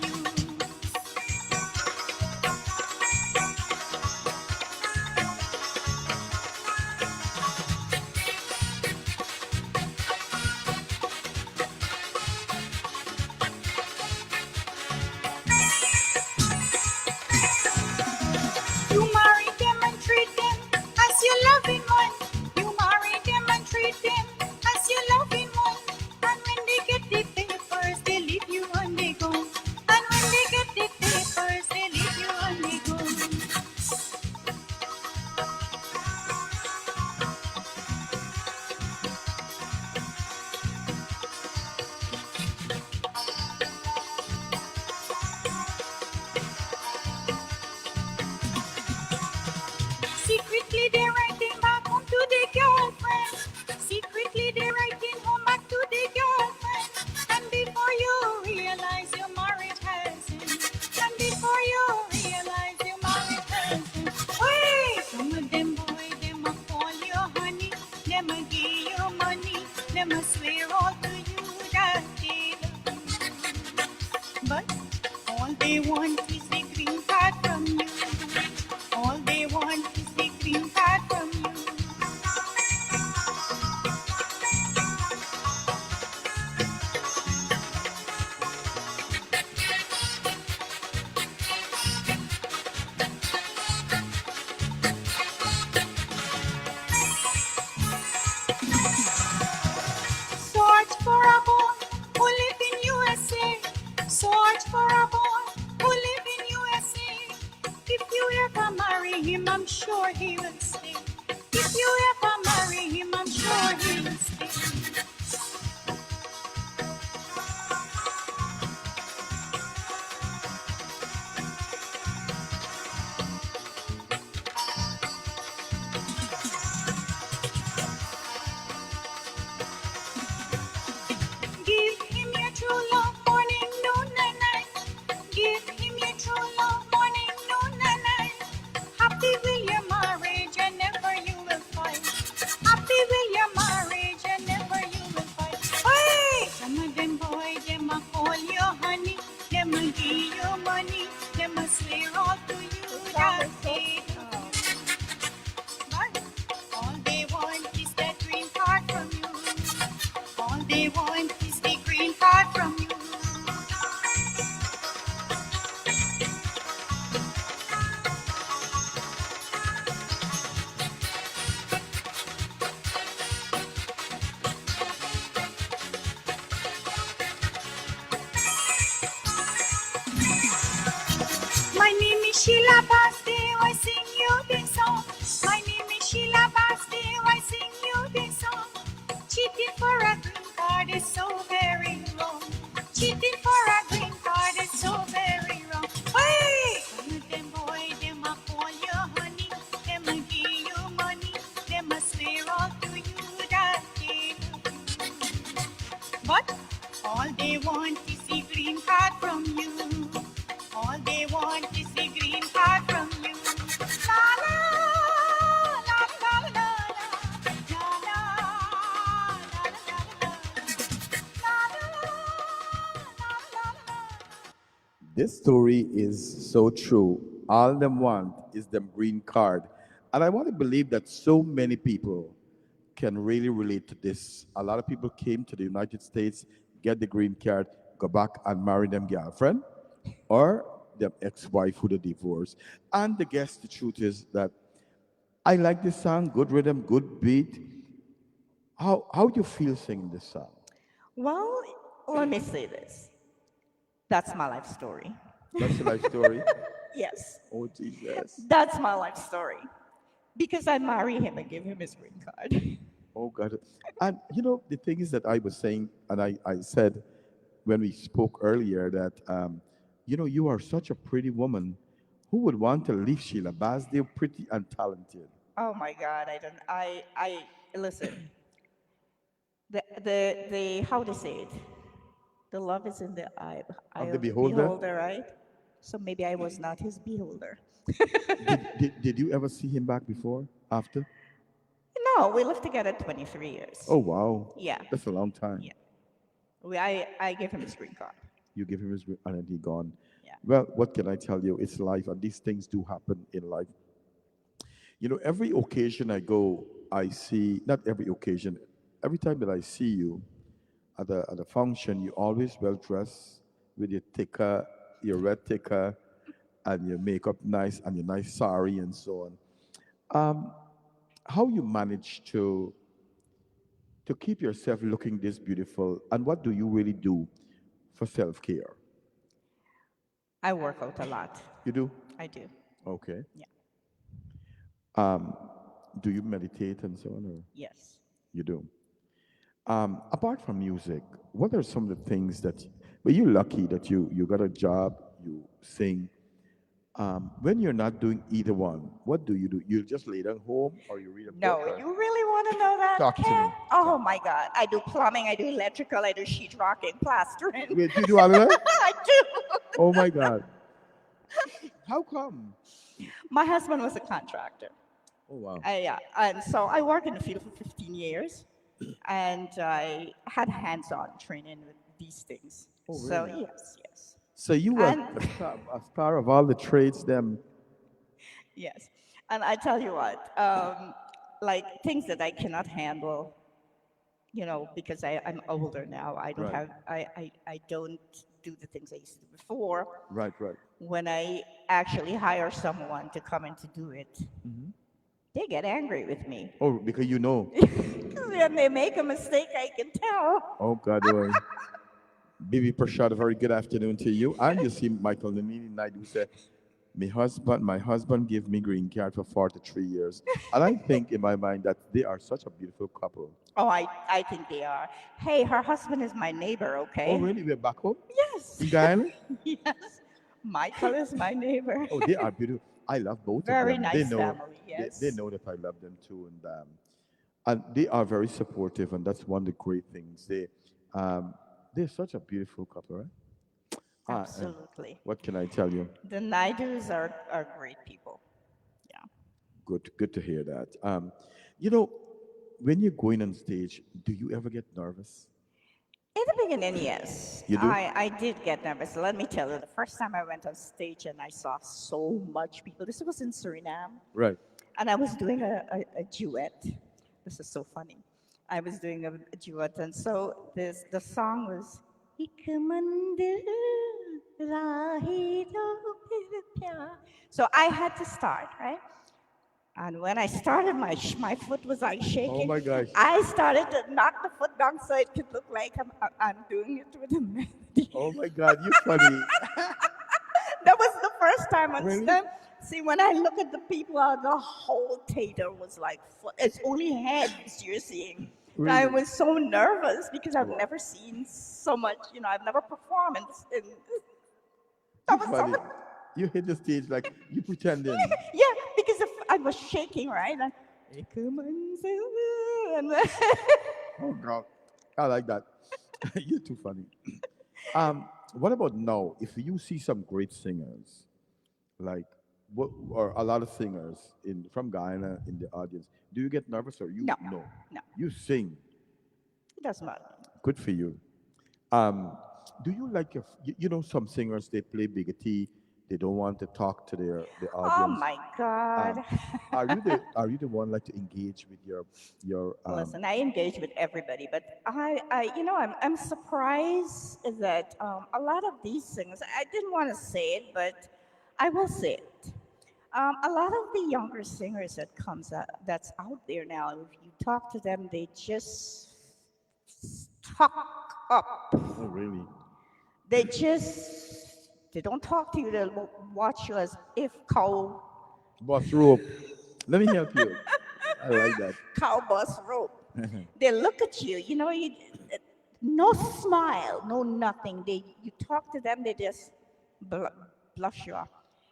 You marry them and treat them as your loving one. You marry them and treat them as your loving one. And when they get the papers, they leave you and they go. And when they get the papers, they leave you and they go. Secretly they're writing back home to the girlfriend. Secretly they're writing home back to the girlfriend. And before you realize your marriage hasn't. And before you realize your marriage hasn't. Wait, some of them boy, them a call you honey, them a give you money, them a swear all to you that they love you. But all they want is the green card from you. All they want is the green card from you. Search for a boy who live in USA. Search for a boy who live in USA. If you ever marry him, I'm sure he will stay. If you ever marry him, I'm sure he will stay. Give him your true love, morning, noon, and night. Give him your true love, morning, noon, and night. Happy will your marriage, and never you will fight. Happy will your marriage. a give you money, them a swear all to you The song that is so. they love Oh. you. But all they want is that green card from you. All they want is the green card from you. My name is Sheila Basti, I sing you this song. My name is Sheila Basti, I sing you this song. Cheating for a green card is so very wrong. Cheating for a green card is so very wrong. Hey! Some of them boy, them a call you honey. Them a give you money. Them a swear all to you that they love you. But all they want is the green card from you. All they want is the green card from you. La la la la la la la la This story is so true. All them want is them green card. And I want to believe that so many people can really relate to this. A lot of people came to the United States, get the green card, go back and marry them girlfriend or their ex-wife who they divorced. And the guess the truth is that I like this song, good rhythm, good beat. How you feel singing this song? Well, let me say this. That's my life story. That's your life story. Yes, Oh Jesus. that's my life story. Because I marry him and give him his green card. Oh God. And the thing is that I was saying, and I said when we spoke earlier that, you are such a pretty woman. Who would want to leave Sheila Baz? They're pretty and talented. Oh my God, I don't. Listen. The how to say it? The love is in the eye Of the of the beholder, beholder, right? So maybe I was not his beholder. did you ever see him back before? After? No, we lived together 23 years. Oh, wow. Yeah, That's a long time. yeah. I gave him his green card. You give him his, and then he gone. Yeah. Well, what can I tell you? It's life, and these things do happen in life. Every occasion I go, I see, not every occasion, every time that I see you at a function, you always well dressed with your ticker, your red ticker, and your makeup nice, and your nice sari, and so on. Um, how you manage to keep yourself looking this beautiful, and what do you really do for self care? I work out a lot. You do? I do. Okay. Yeah. Um, do you meditate and so on, or Yes. you do? Apart from music, what are some of the things that? Well, you're lucky that you got a job, you sing. When you're not doing either one, what do? You just lay down home, or you read a book, No, or you really want to know that, talk to Ken? me. Oh my God. I do plumbing, I do electrical, I do sheetrocking, plastering. Wait, you do all of that? I do. Oh my God! How come? My husband was a contractor. Oh wow! Yeah, and so I worked in the field for 15 years, and I had hands-on training with these things. Oh So really? yes, yes, So you were and a star of all the trades, them. yes, and I tell you what, like things that I cannot handle, because I'm older now. I don't Right, have, I don't do the things I used to do before. right, right. When I actually hire someone to come in to do it, they get angry with me. Oh, because you know. When they make a mistake, I can tell. Oh God, boy. Bibi Prashad, a very good afternoon to you. And you see Michael Nanini Naidu said, my husband gave me green card for 43 years. And I think in my mind that they are such a beautiful couple. Oh, I think they are. Hey, her husband is my neighbor, Oh, okay? really? We're back home? Yes. In Guyana? Yes. Michael is my neighbor. Oh, they are beautiful. I love both of Very them. They nice know family, they yes. know that I love them too. And they are very supportive, and that's one of the great things. They're such a beautiful couple, right? And Absolutely. what can I tell you? The Naidus are great people. Yeah. Good to hear that. You know, when you're going on stage, do you ever get nervous? In the beginning, yes, You do? I did get nervous. Let me tell you, the first time I went on stage and I saw so much people. This was in Suriname, Right. and I was doing a duet. This is so funny. I was doing a duet, and so this the song was "Ik mandir rahi do phir pyar." So I had to start, right? And when I started, my foot was like Oh shaking. my gosh. I started to knock the foot down so it could look like I'm doing it with a melody. Oh my God, you're funny. That was the first time on Really? stage. See, when I look at the people, the whole theater was like, it's only heads you're seeing. I Really? was so nervous because I've Wow. never seen so much, I've never performed. You're That was so funny. You hit the stage like you pretending. yeah, because if I was shaking, right? And, and Oh God. I like that. You're too funny. What about now? If you see some great singers, like what, or a lot of singers in from Guyana in the audience, do you get nervous or you no, no? no, You sing. it doesn't matter. Good for you. Um, do you like your, you know, some singers they play biggity, they don't want to talk to the Oh audience. my God. Um, are you the one like to engage with your Listen, I engage with everybody, but I'm surprised that a lot of these things, I didn't want to say it, but I will say it. A lot of the younger singers that's out there now, if you talk to them, they just talk up. oh really They don't talk to you. They watch you as if boss rope? Let me help you. I like that. cow bus rope. They look at you. No smile, no nothing. You talk to them, they just bl- blush you off.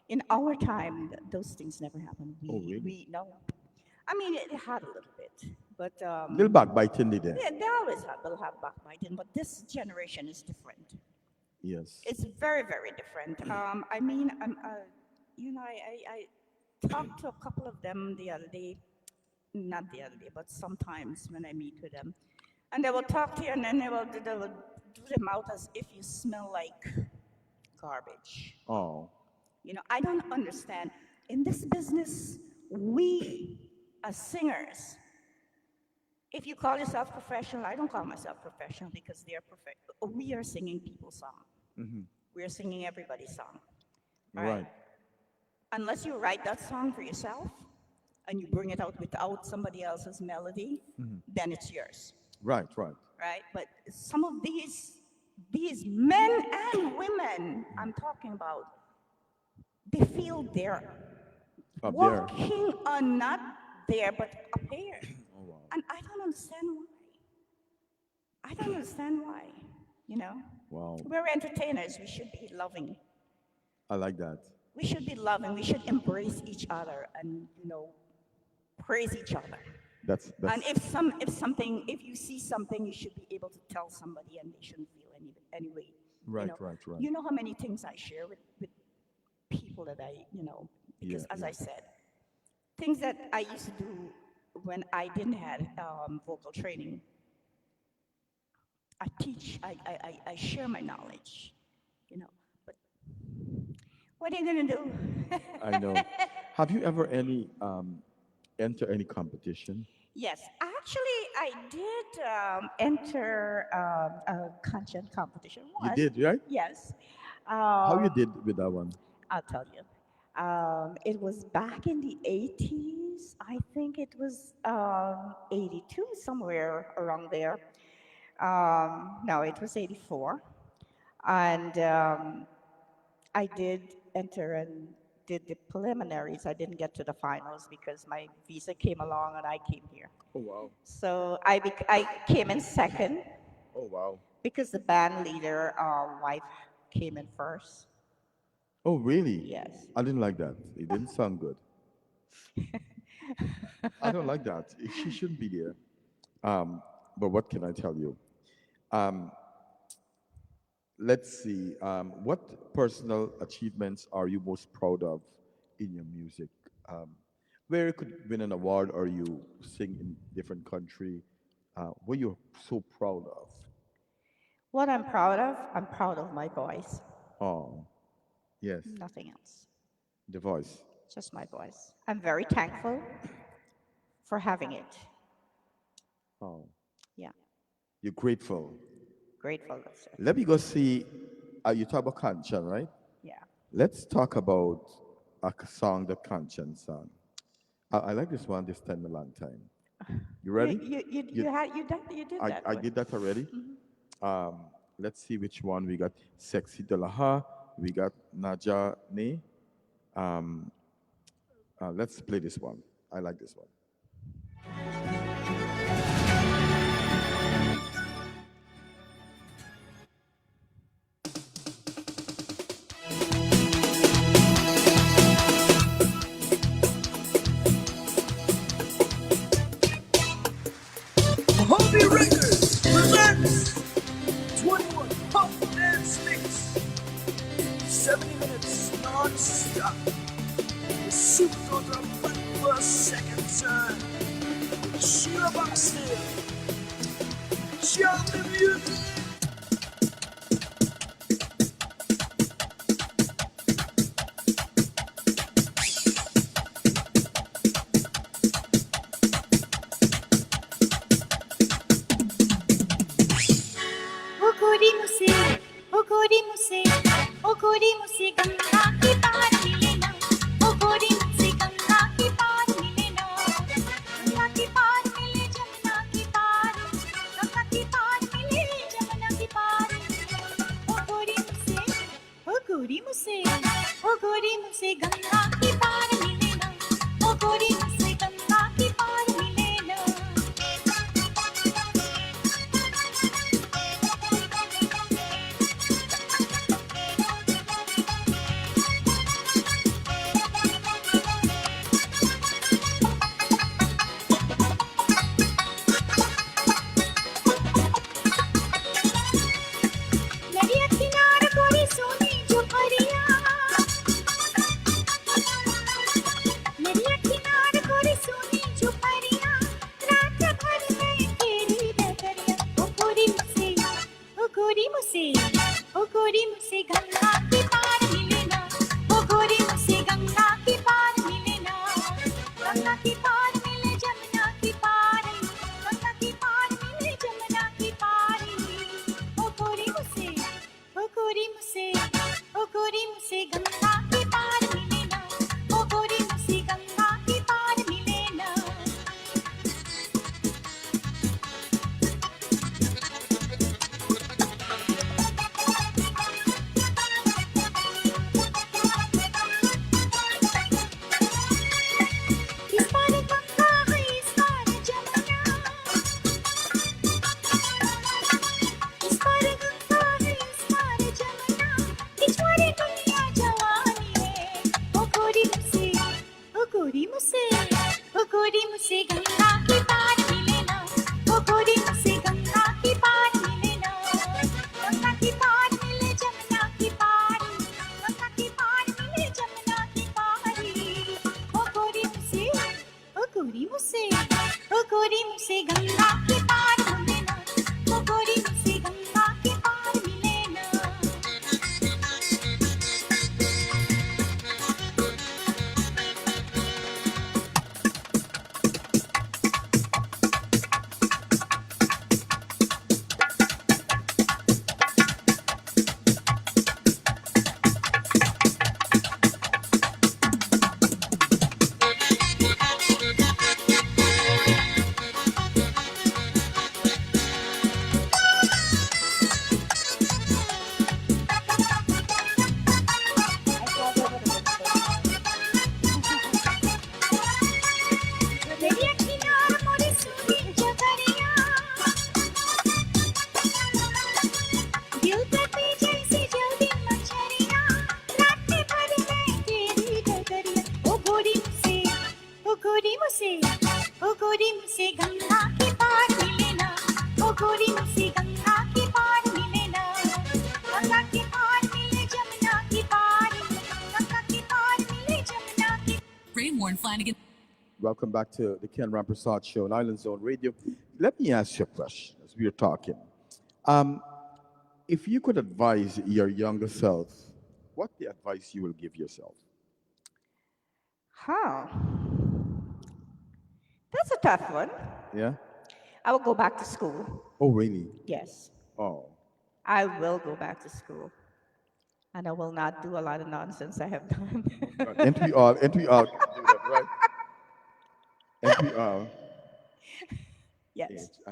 In our time, those things never happened. Oh We really? we no. I mean, it had a little bit, but Little backbiting there. yeah, they always will have backbiting. But this generation is different. Yes. It's very, very different. I mean, I talked to a couple of them the other day, not the other day, but sometimes when I meet with them, and they will talk to you, and then they will do them out as if you smell like garbage. Oh. I don't understand. In this business, we as singers, if you call yourself professional, I don't call myself professional because they are perfect. We are singing people's song. We are singing everybody's song. All right. Right. Unless you write that song for yourself and you bring it out without somebody else's melody, then it's yours. Right. Right. Right? But some of these men and women I'm talking about, they feel they're Up there. walking on not there but up here. Oh wow. And I don't understand why. I don't understand why. You know? Wow. We're entertainers. We should be loving. I like that. We should be loving. We should embrace each other and praise each other. That's And if you see something, you should be able to tell somebody, and they shouldn't feel any way. right. Right. Right. You know how many things I share with people that because Yeah. as Yeah. I said, things that I used to do when I didn't have vocal training. I teach. I share my knowledge. But what are you gonna do? I know. Have you ever enter any competition? Yes, actually, I did enter a content competition You once. did, right? Yes, How you um, did with that one? I'll tell you. It was back in the 80s. I think it was 82, somewhere around there. No, it was 84. And I did enter and did the preliminaries. I didn't get to the finals because my visa came along and I came here. Oh wow. So I came in second Oh wow. because the band leader wife came in first. Oh really? Yes. I didn't like that. It didn't sound good. I don't like that. She shouldn't be there. Um, but what can I tell you? Um, let's see. What personal achievements are you most proud of in your music? Um, where you could win an award or you sing in different country? What you're so proud of? What I'm proud of my voice. Oh, yes, Nothing else. the voice. Just my voice. I'm very thankful for having it. Oh, Yeah, you're grateful. grateful. That's it. Let me go see. You talk about Kanchan, right? Yeah. Let's talk about a song that Kanchan sang. I like this one. This time a long time. You ready? You had you did that I one. did that already. Um, let's see which one we got. Sexy Delaha. We got Naja Ne. Um, let's play this one. I like this one. Hobby Records presents 21 Pop Dance Mix. 70 minutes non-stop. The Super Ultra Fight for a Second Time. Sheila Boston. Jump the music. ओ गोरी मुझसे ओ गोरी मुझसे ओ गोरी मुझसे गंगा की पार मिले ना ओ गोरी मुझसे गंगा की पार मिले ना गंगा की पार मिले जमुना की पार गंगा की पार मिले जमुना की पार ओ गोरी मुझसे ओ गोरी मुझसे ओ गोरी मुझसे गंगा की पार मिले ना ओ गोरी मुझसे गंगा की पार मिले ना नदिया किनार गोरी सोनी जो परिया नदिया किनार गोरी सोनी जो परिया रात भर में तेरी डगरिया ओ गोरी मुझसे ओ गोरी मुझसे गंगा की पार मिले ना ओ गोरी मुझसे गंगा की पार मिले ना गंगा की पार मिले जमुना की पार गंगा की पार मिले जमुना की पार ओ गोरी मुझसे ओ गोरी मुझसे ओ गोरी मुझसे गंगा की पार मिले ना ओ गोरी मुझसे गंगा की पार मिले ना इस पार गंगा है इस पार जमुना इस पार गंगा है इस पार जमुना पिछवाड़े दुनिया जवानी है ओ गोरी मुझसे ओ गोरी मुझसे ओ गोरी मुझसे गंगा की पार मिले ना ओ गोरी मुझसे गंगा की पार मिले ना गंगा की पार मिले जमुना की पार गंगा की पार मिले जमुना की पार ओ गोरी मुझसे ओ गोरी मुझसे ओ गोरी मुझसे गंगा की पार मिले ना ओ गोरी मुझसे गंगा की पार मिले ना नदिया किनार मोरी सोनी जो परिया दिल पे जैसे जल्दी मछरिया रात भर में तेरी डगरिया ओ गोरी मुझसे ओ गोरी मुझसे ओ गोरी मुझसे गंगा की पार मिले ना ओ गोरी मुझसे गंगा की पार मिले ना गंगा की पार मिले जमुना की पार गंगा की पार मिले जमुना की Raymore Flanagan. Welcome back to the Ken Rampersaud Show on Island Zone Radio. Let me ask you a question as we are talking. Um, if you could advise your younger self, what the advice you will give yourself? Huh. That's a tough one. Yeah. I will go back to school. Oh, really? Yes. Oh. I will go back to school. And I will not do a lot of nonsense I have done. God. And we all can do that, right? And we all. Yes. It,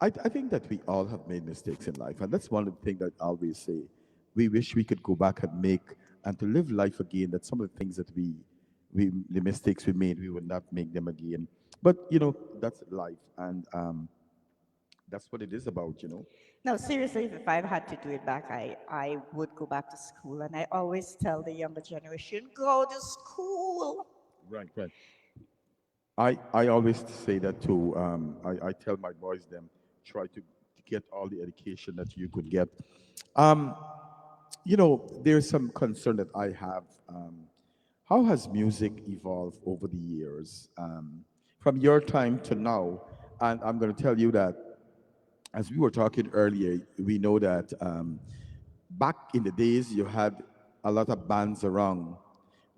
I think that we all have made mistakes in life, and that's one of the things that I always say. We wish we could go back and make and to live life again. That some of the things that we the mistakes we made, we would not make them again. But that's life, and that's what it is about. No, seriously, if I had to do it back, I would go back to school. And I always tell the younger generation, go to school. Right, right. I always say that too. I tell my boys them try to get all the education that you could get. Um, there's some concern that I have. How has music evolved over the years, from your time to now? And I'm going to tell you that, as we were talking earlier, we know that back in the days you had a lot of bands around.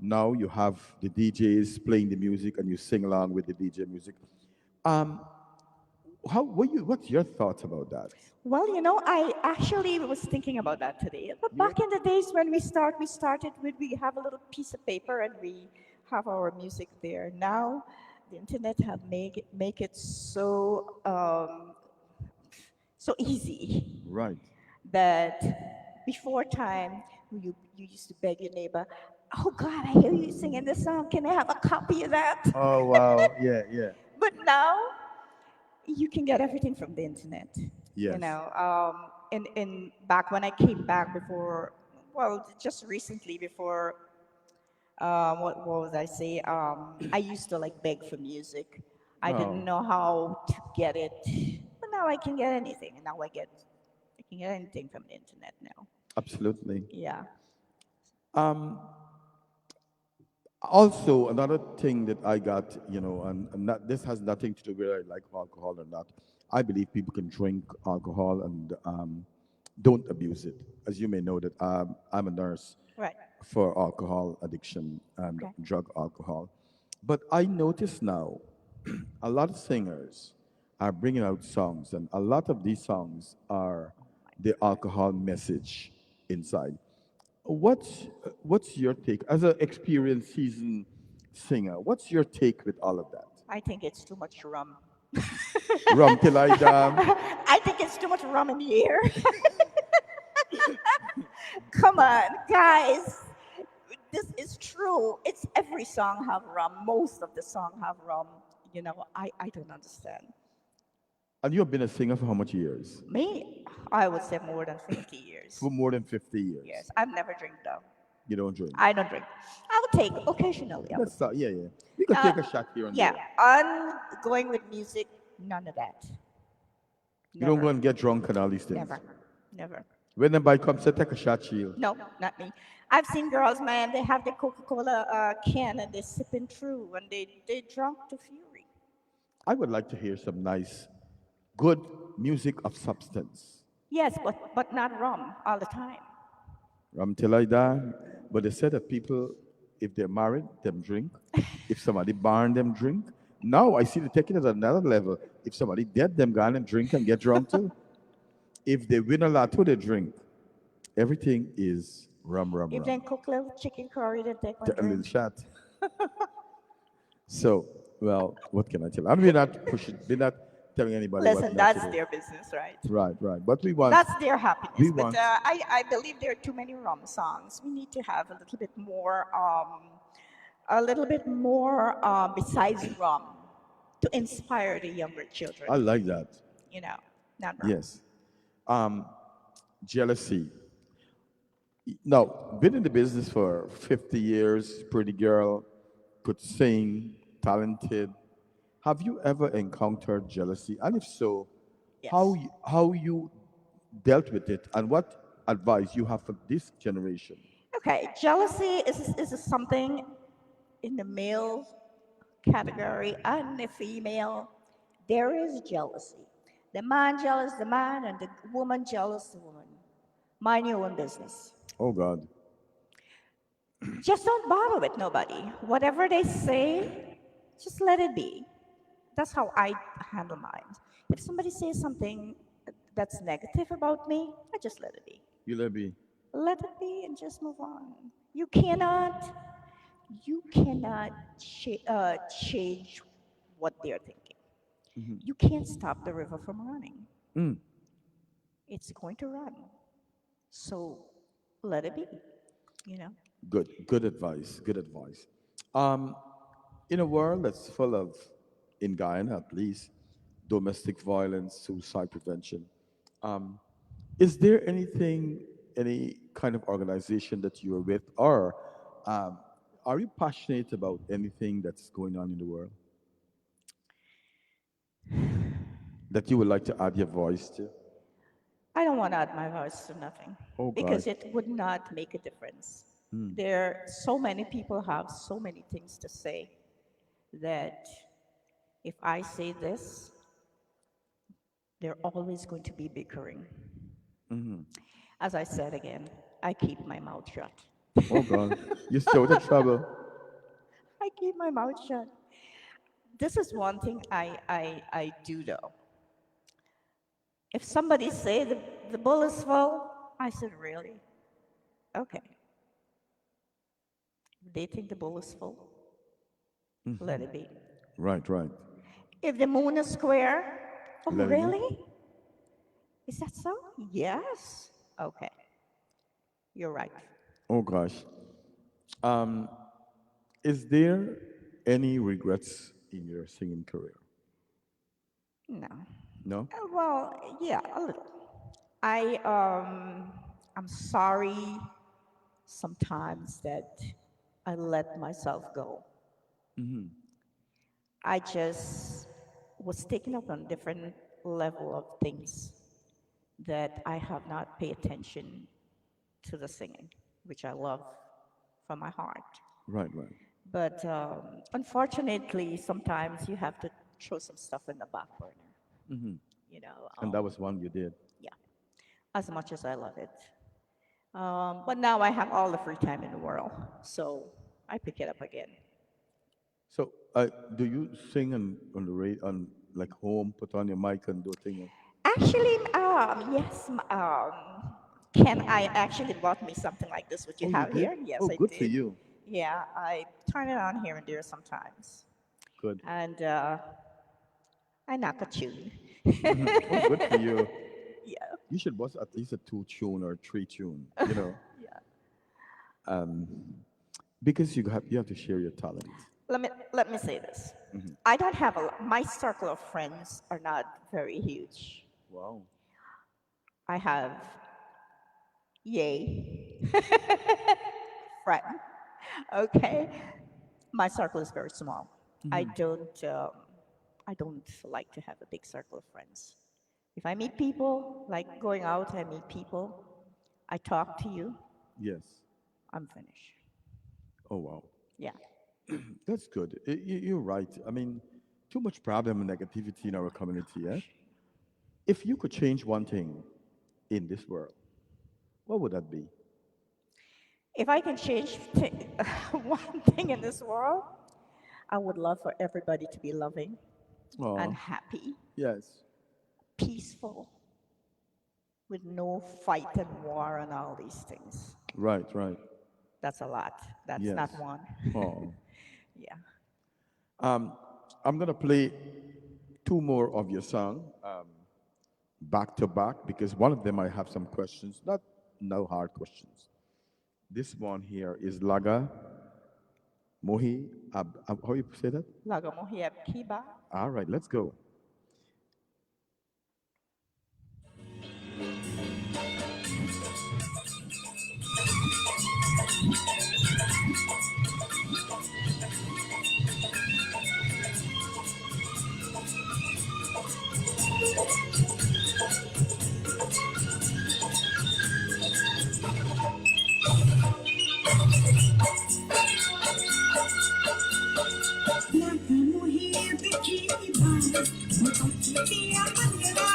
Now you have the DJs playing the music and you sing along with the DJ music. Um, what's your thoughts about that? Well, I actually was thinking about that today. But You were, back in the days when we started with, we have a little piece of paper and we have our music there. Now, the internet have make it so easy right. that before time you used to beg your neighbor, oh God, I hear you singing this song. Can I have a copy of that? Oh wow, yeah, yeah. But now you can get everything from the internet. You Yes. know, in back when I came back before, well, just recently before, what was I say? I used to like beg for music. I didn't Oh, know how to get it, but now I can get anything, and now I can get anything from the internet now. absolutely. Yeah. Um, Also, another thing that I got, and not, this has nothing to do with whether I like alcohol or not. I believe people can drink alcohol and don't abuse it. As you may know, that I'm a nurse Right. for alcohol addiction and Okay. drug alcohol. But I notice now a lot of singers are bringing out songs, and a lot of these songs are the alcohol message inside. What's your take as an experienced seasoned singer? What's your take with all of that? I think it's too much rum. Rum till I die. I think it's too much rum in the air. Come on, guys. This is true. It's every song have rum. Most of the song have rum. I don't understand. And you have been a singer for how much years? Me, I would say more than 50 years. For more than 50 years. Yes, I've never drink though. You don't drink. I don't drink. I would take occasionally. I would. Let's start. Yeah, yeah. We could Uh, take a shot here and yeah, there. on going with music, none of that. You don't Never, go and get drunk and all these things. never, never. When somebody comes, say, take a shot, chill. No, not me. I've seen girls, man. They have the Coca-Cola can and they're sipping through, and they drunk to fury. I would like to hear some nice, good music of substance. Yes, but not rum all the time. Rum till I die. But they said that people, if they're married, them drink. If somebody barn them drink. Now I see they take it at another level. If somebody dead, them gone and drink and get drunk too. If they win a lotto, they drink. Everything is rum, rum, If rum. they cook little chicken curry, they take one A little drink. shot. So, well, what can I tell? And we're not pushing, we're not telling anybody what Listen, not to that's do. their business, right? Right, right. But we want, That's their happiness. we But want, I believe there are too many rum songs. We need to have a little bit more besides rum to inspire the younger children. I like that. You know, not rum. Yes. Um, Jealousy. Now, been in the business for 50 years, pretty girl, could sing, talented. Have you ever encountered jealousy? And if so, Yes. how you dealt with it and what advice you have for this generation? Okay, jealousy is something in the male category and the female. There is jealousy. The man jealous the man and the woman jealous the woman. Mind your own business. Oh God. Just don't bother with nobody. Whatever they say, just let it be. That's how I handle mine. If somebody says something that's negative about me, I just let it be. You let me. Let it be and just move on. You cannot change what they're thinking. You can't stop the river from running. Mm. It's going to run. So let it be, you know. Good. Good advice. Good advice. Um, in a world that's full of, in Guyana at least, domestic violence, suicide prevention, um, is there anything, any kind of organization that you are with, or um, are you passionate about anything that's going on in the world that you would like to add your voice to? I don't want to add my voice to nothing Oh God. because it would not make a difference. There, so many people have so many things to say that if I say this, they're always going to be bickering. As I said again, I keep my mouth shut. Oh God. You started trouble. I keep my mouth shut. This is one thing I do though. If somebody say the bull is full, I said, really? Okay. If they think the bowl is full, let it be. Right, right. If the moon is square, oh, Let it be. really? Is that so? Yes. Okay. You're right. Oh gosh. Um, is there any regrets in your singing career? No. No? Well, yeah, a little. I'm sorry sometimes that I let myself go. I just was taken up on different level of things that I have not paid attention to the singing, which I love from my heart. Right, right. But unfortunately, sometimes you have to throw some stuff in the back burner. You know, And that was one you did. yeah, as much as I love it. But now I have all the free time in the world, so I pick it up again. So, do you sing on the radio, on like home, put on your mic and do a thing? Actually, yes, Ken, I actually bought me something like this, what you Oh, you have did? here. Yes, Oh, I good for did. you. Yeah, I turn it on here and there sometimes. Good. And I knock a tune. Oh, good for you. Yeah. You should bust at least a two tune or three tune, Yeah. um, because you have to share your talent. Let me say this. I don't have my circle of friends are not very huge. Wow. I have yay friend. Okay. My circle is very small. I don't I don't like to have a big circle of friends. If I meet people, like going out, I meet people, I talk to you, Yes. I'm finished. Oh, wow. Yeah. That's good. You're right. I mean, too much problem and negativity in our community. Eh? If you could change one thing in this world, what would that be? If I can change one thing in this world, I would love for everybody to be loving and Oh, happy, yes. peaceful, with no fight and war and all these things. Right, right. That's a lot. That's not Yes. one. Oh. Yeah. Um, I'm gonna play two more of your song back to back because one of them I have some questions, not no hard questions. This one here is Laga Mohi how you say that? Lagamohiab Kiba. All right, let's go. Lagamuhi bikiba, mukakiti ya manira,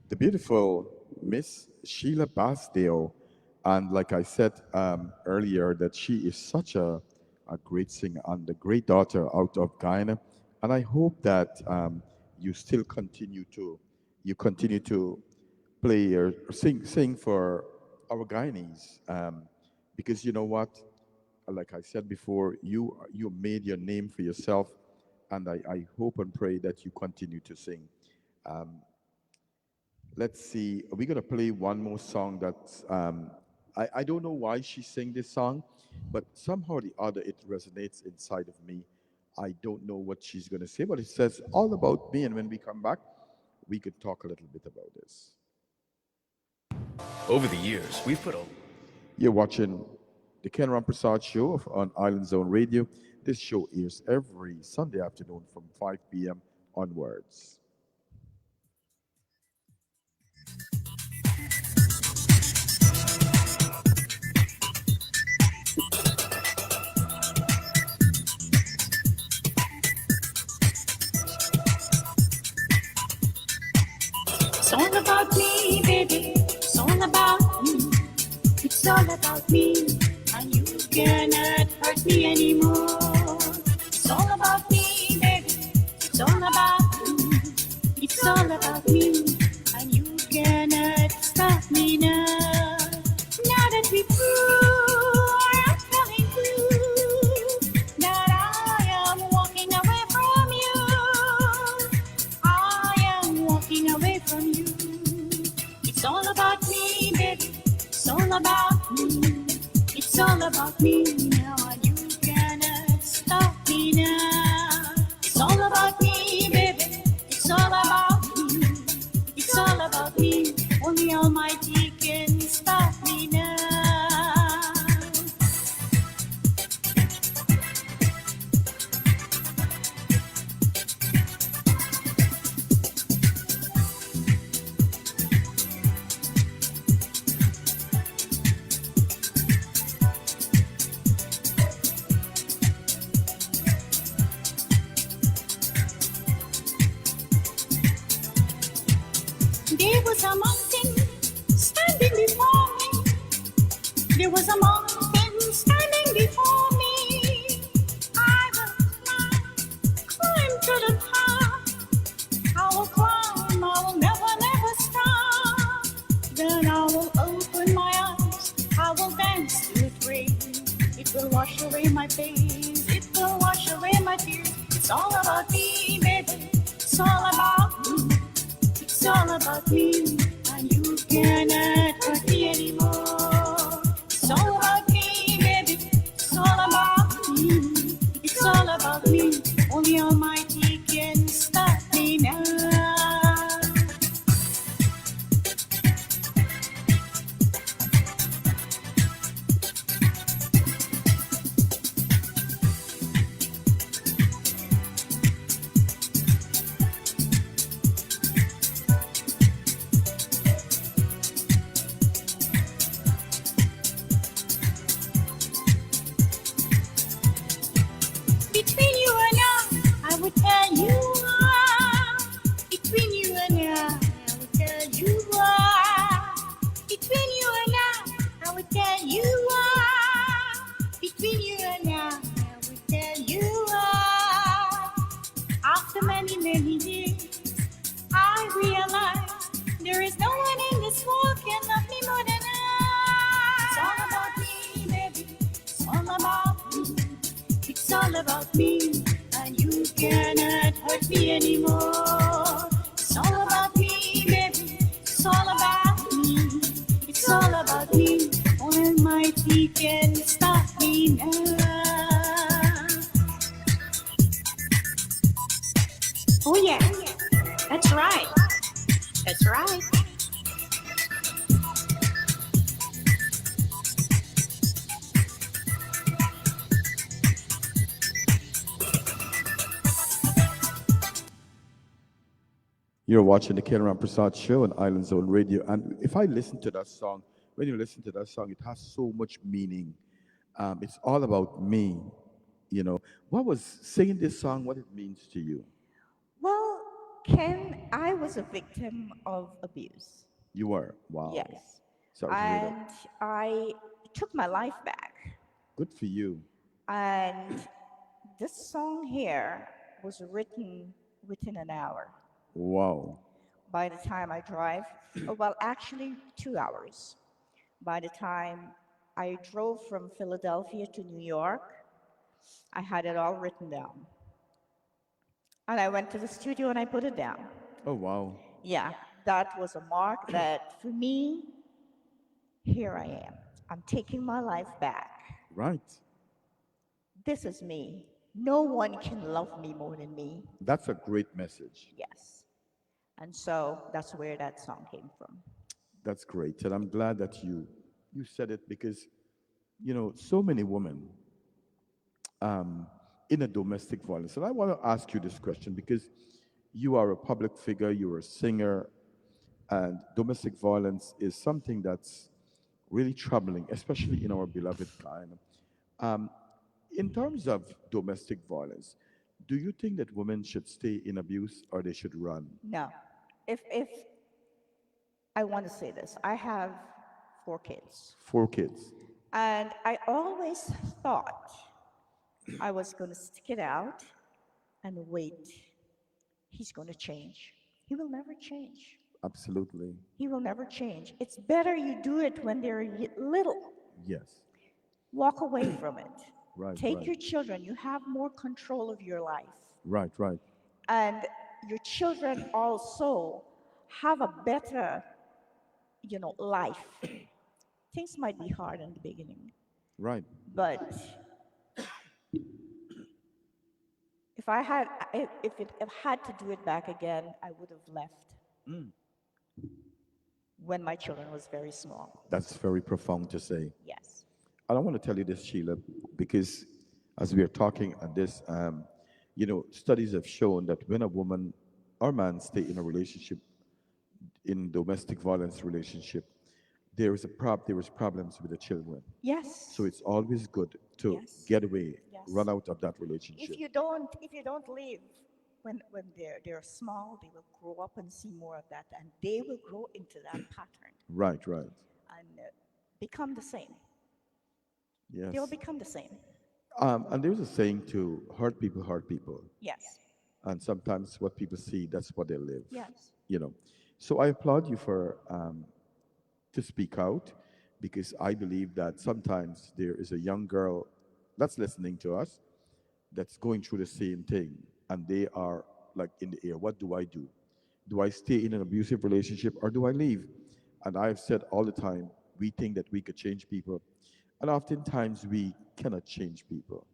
The beautiful Miss Sheila Basdale. And like I said earlier, that she is such a great singer and a great daughter out of Guyana. And I hope that you still continue to play or sing for our Guyanese. Because you know what? Like I said before, you made your name for yourself, and I hope and pray that you continue to sing. Um, let's see. We're gonna play one more song that I don't know why she sang this song, but somehow or the other it resonates inside of me. I don't know what she's gonna say, but it says all about me. And when we come back, we could talk a little bit about this. Over the years, we've put a You're watching the Ken Rampersaud show on Island Zone Radio. This show airs every Sunday afternoon from 5 p.m. onwards. It's all about me, baby. It's all about me. It's all about me. And you cannot hurt me anymore. It's all about me, baby. It's all about me. It's all about me. And you cannot stop me now. Now that we through, I'm telling you that I am walking away from you. I am walking away from you. It's all about me, baby. It's all about me. It's all about me now, and you cannot stop me now. It's all about me, baby. It's all about me. It's all about me. Only Almighty can stop me now. There was a mountain standing before me. There was a mountain standing before me. I will climb to the top. I will climb, I will never, never stop. Then I will open my eyes, I will dance to it rain. It will wash away my pains, it will wash away my tears. It's all about me, baby. It's all about me. It's all about me. And you cannot hurt me anymore. It's all about me, baby. It's all about me. It's all about me. Only Almighty can stop me now. Between you and I would tell you why. Between you and I would tell you why. Between you and I would tell you why. Between you and I would tell you why. After many, many years, I realized there is no one in this world can love me more than I. It's all about me, baby. It's all about me. It's all about me, and you cannot hurt me anymore. It's all about me, baby. It's all about me. It's all about me. Almighty can stop me now. Oh yeah, that's right. That's right. You're watching the Rampersaud show on Island Zone Radio. And if I listen to that song, when you listen to that song, it has so much meaning. It's all about me. What was singing this song, what it means to you? Well, Ken, I was a victim of abuse. You were. Wow. Yes. Sorry to hear that. And I took my life back. Good for you. And this song here was written within an hour. Wow. By the time I drive, well, actually 2 hours. By the time I drove from Philadelphia to New York, I had it all written down. And I went to the studio and I put it down. Oh, wow. Yeah, that was a mark that for me, here I am. I'm taking my life back. Right. This is me. No one can love me more than me. That's a great message. Yes. And so that's where that song came from. That's great. And I'm glad that you said it because, so many women in a domestic violence. And I want to ask you this question because you are a public figure, you're a singer, and domestic violence is something that's really troubling, especially in our beloved time. Um, in terms of domestic violence, do you think that women should stay in abuse or they should run? No. If I want to say this, I have 4 kids. 4 kids. And I always thought I was going to stick it out and wait. He's going to change. He will never change. Absolutely. He will never change. It's better you do it when they're little. Yes. Walk away from it. Right. Take right. your children. You have more control of your life. Right, right. And your children also have a better, life. Things might be hard in the beginning, Right. but if I had to do it back again, I would have left when my children was very small. That's very profound to say. Yes. And I want to tell you this, Sheila, because as we are talking at this, studies have shown that when a woman or man stay in a relationship, in domestic violence relationship, there is problems with the children. Yes. So it's always good to Yes. get away, Yes. run out of that relationship. If you don't leave, when they're small, they will grow up and see more of that, and they will grow into that pattern Right, right. and become the same. They'll Yes. become the same. And there's a saying to hurt people hurt people. Yes. And sometimes what people see, that's what they live. Yes. You know. So I applaud you for to speak out because I believe that sometimes there is a young girl that's listening to us that's going through the same thing and they are like in the air. What do I do? Do I stay in an abusive relationship or do I leave? And I've said all the time, we think that we could change people, and oftentimes we cannot change people.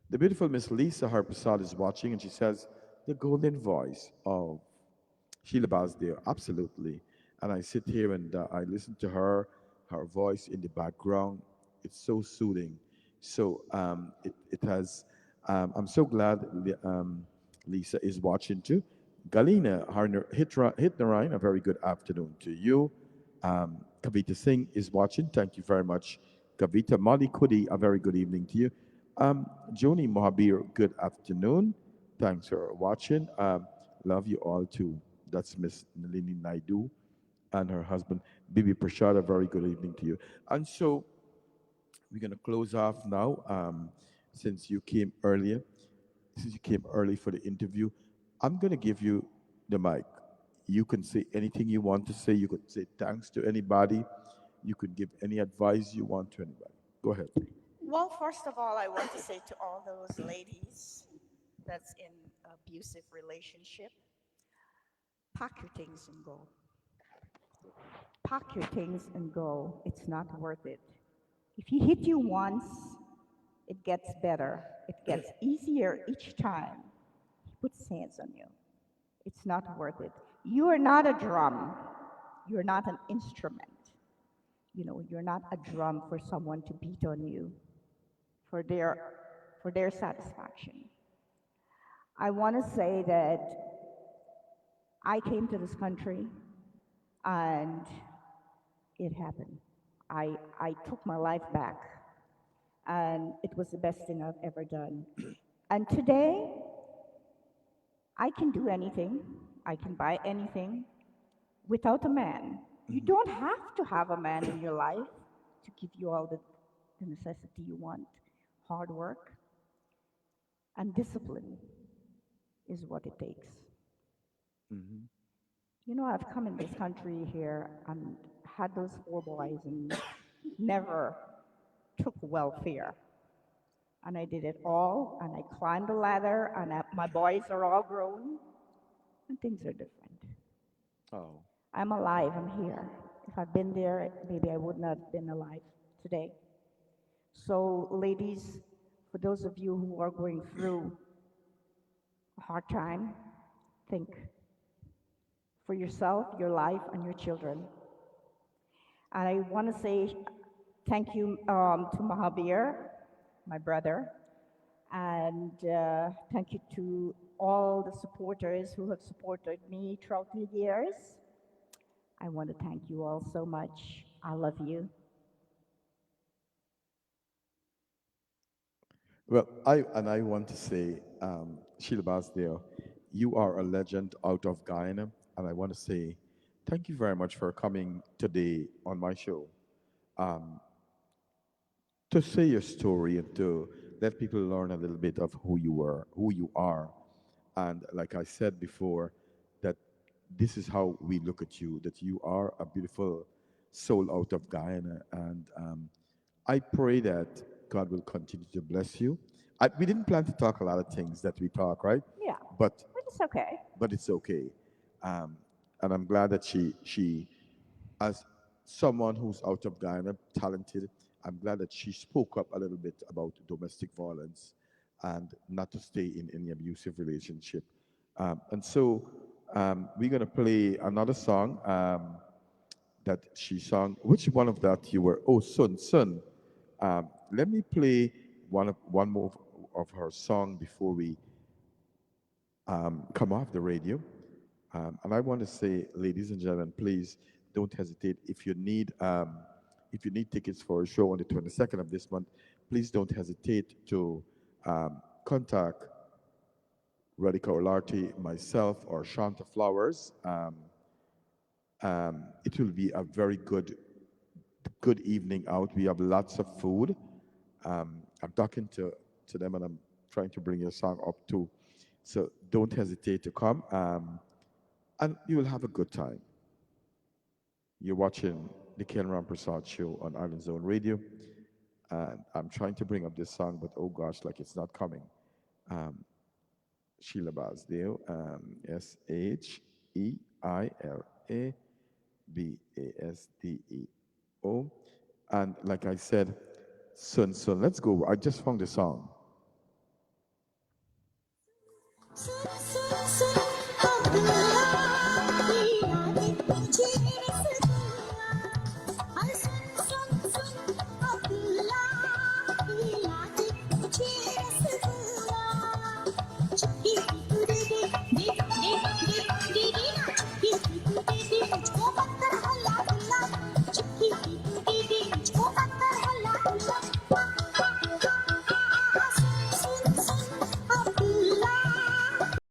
The beautiful Miss Lisa Harpersad is watching and she says, the golden voice of Sheila Basdale, absolutely. And I sit here and I listen to her, her voice in the background. It's so soothing. So it has, I'm so glad Lisa is watching too. Galina Hitnarain, a very good afternoon to you. Kavita Singh is watching. Thank you very much, Kavita. Mali Kudi, a very good evening to you. Joni Mohabir, good afternoon. Thanks for watching. Love you all too. That's Miss Nalini Naidu and her husband, Bibi Prashad. A very good evening to you. And so we're going to close off now. Since you came earlier, since you came early for the interview, I'm going to give you the mic. You can say anything you want to say. You could say thanks to anybody. You could give any advice you want to anybody. Go ahead. Well, first of all, I want to say to all those ladies that's in abusive relationship, pack your things and go. Pack your things and go. It's not worth it. If he hit you once, it gets better. It gets easier each time he puts hands on you. It's not worth it. You are not a drum. You're not an instrument. You know, you're not a drum for someone to beat on you for their satisfaction. I want to say that I came to this country and it happened. I took my life back and it was the best thing I've ever done. And today, I can do anything, I can buy anything without a man. You don't have to have a man in your life to give you all the necessity you want. Hard work and discipline is what it takes. Hmm. You know, I've come in this country here and had those four boys and never took welfare. And I did it all, and I climbed the ladder, and my boys are all grown, and things are different. Oh. I'm alive, I'm here. If I'd been there, maybe I wouldn't have been alive today. So, ladies, for those of you who are going through a hard time, think for yourself, your life, and your children. And I want to say thank you to Mahabir, my brother, and thank you to all the supporters who have supported me throughout the years. I want to thank you all so much. I love you. Well, I want to say, Sheila Basdale, you are a legend out of Guyana, and I want to say thank you very much for coming today on my show to say your story and to let people learn a little bit of who you were, who you are, and like I said before, that this is how we look at you. That you are a beautiful soul out of Guyana, and I pray that God will continue to bless you. We didn't plan to talk a lot of things that we talk, right? Yeah, But but it's okay. it's okay, and I'm glad that she as someone who's out of Guyana, talented, I'm glad that she spoke up a little bit about domestic violence and not to stay in any abusive relationship. And so we're going to play another song that she sang. Which one of that you were? Oh, Sun, Sun. Let me play one more of her song before we come off the radio. And I want to say, ladies and gentlemen, please don't hesitate. If you need tickets for a show on the 22nd of this month, please don't hesitate to contact Radica Olarte, myself, or Shanta Flowers. It will be a very good evening out. We have lots of food. I'm talking to them and I'm trying to bring your song up too. So don't hesitate to come, and you will have a good time. You're watching the Ken Rampersaud show on Island Zone Radio, and I'm trying to bring up this song, but oh gosh, like it's not coming. Sheila Basdale, Sheila Basdeo. And like I said, soon, let's go. I just found the song.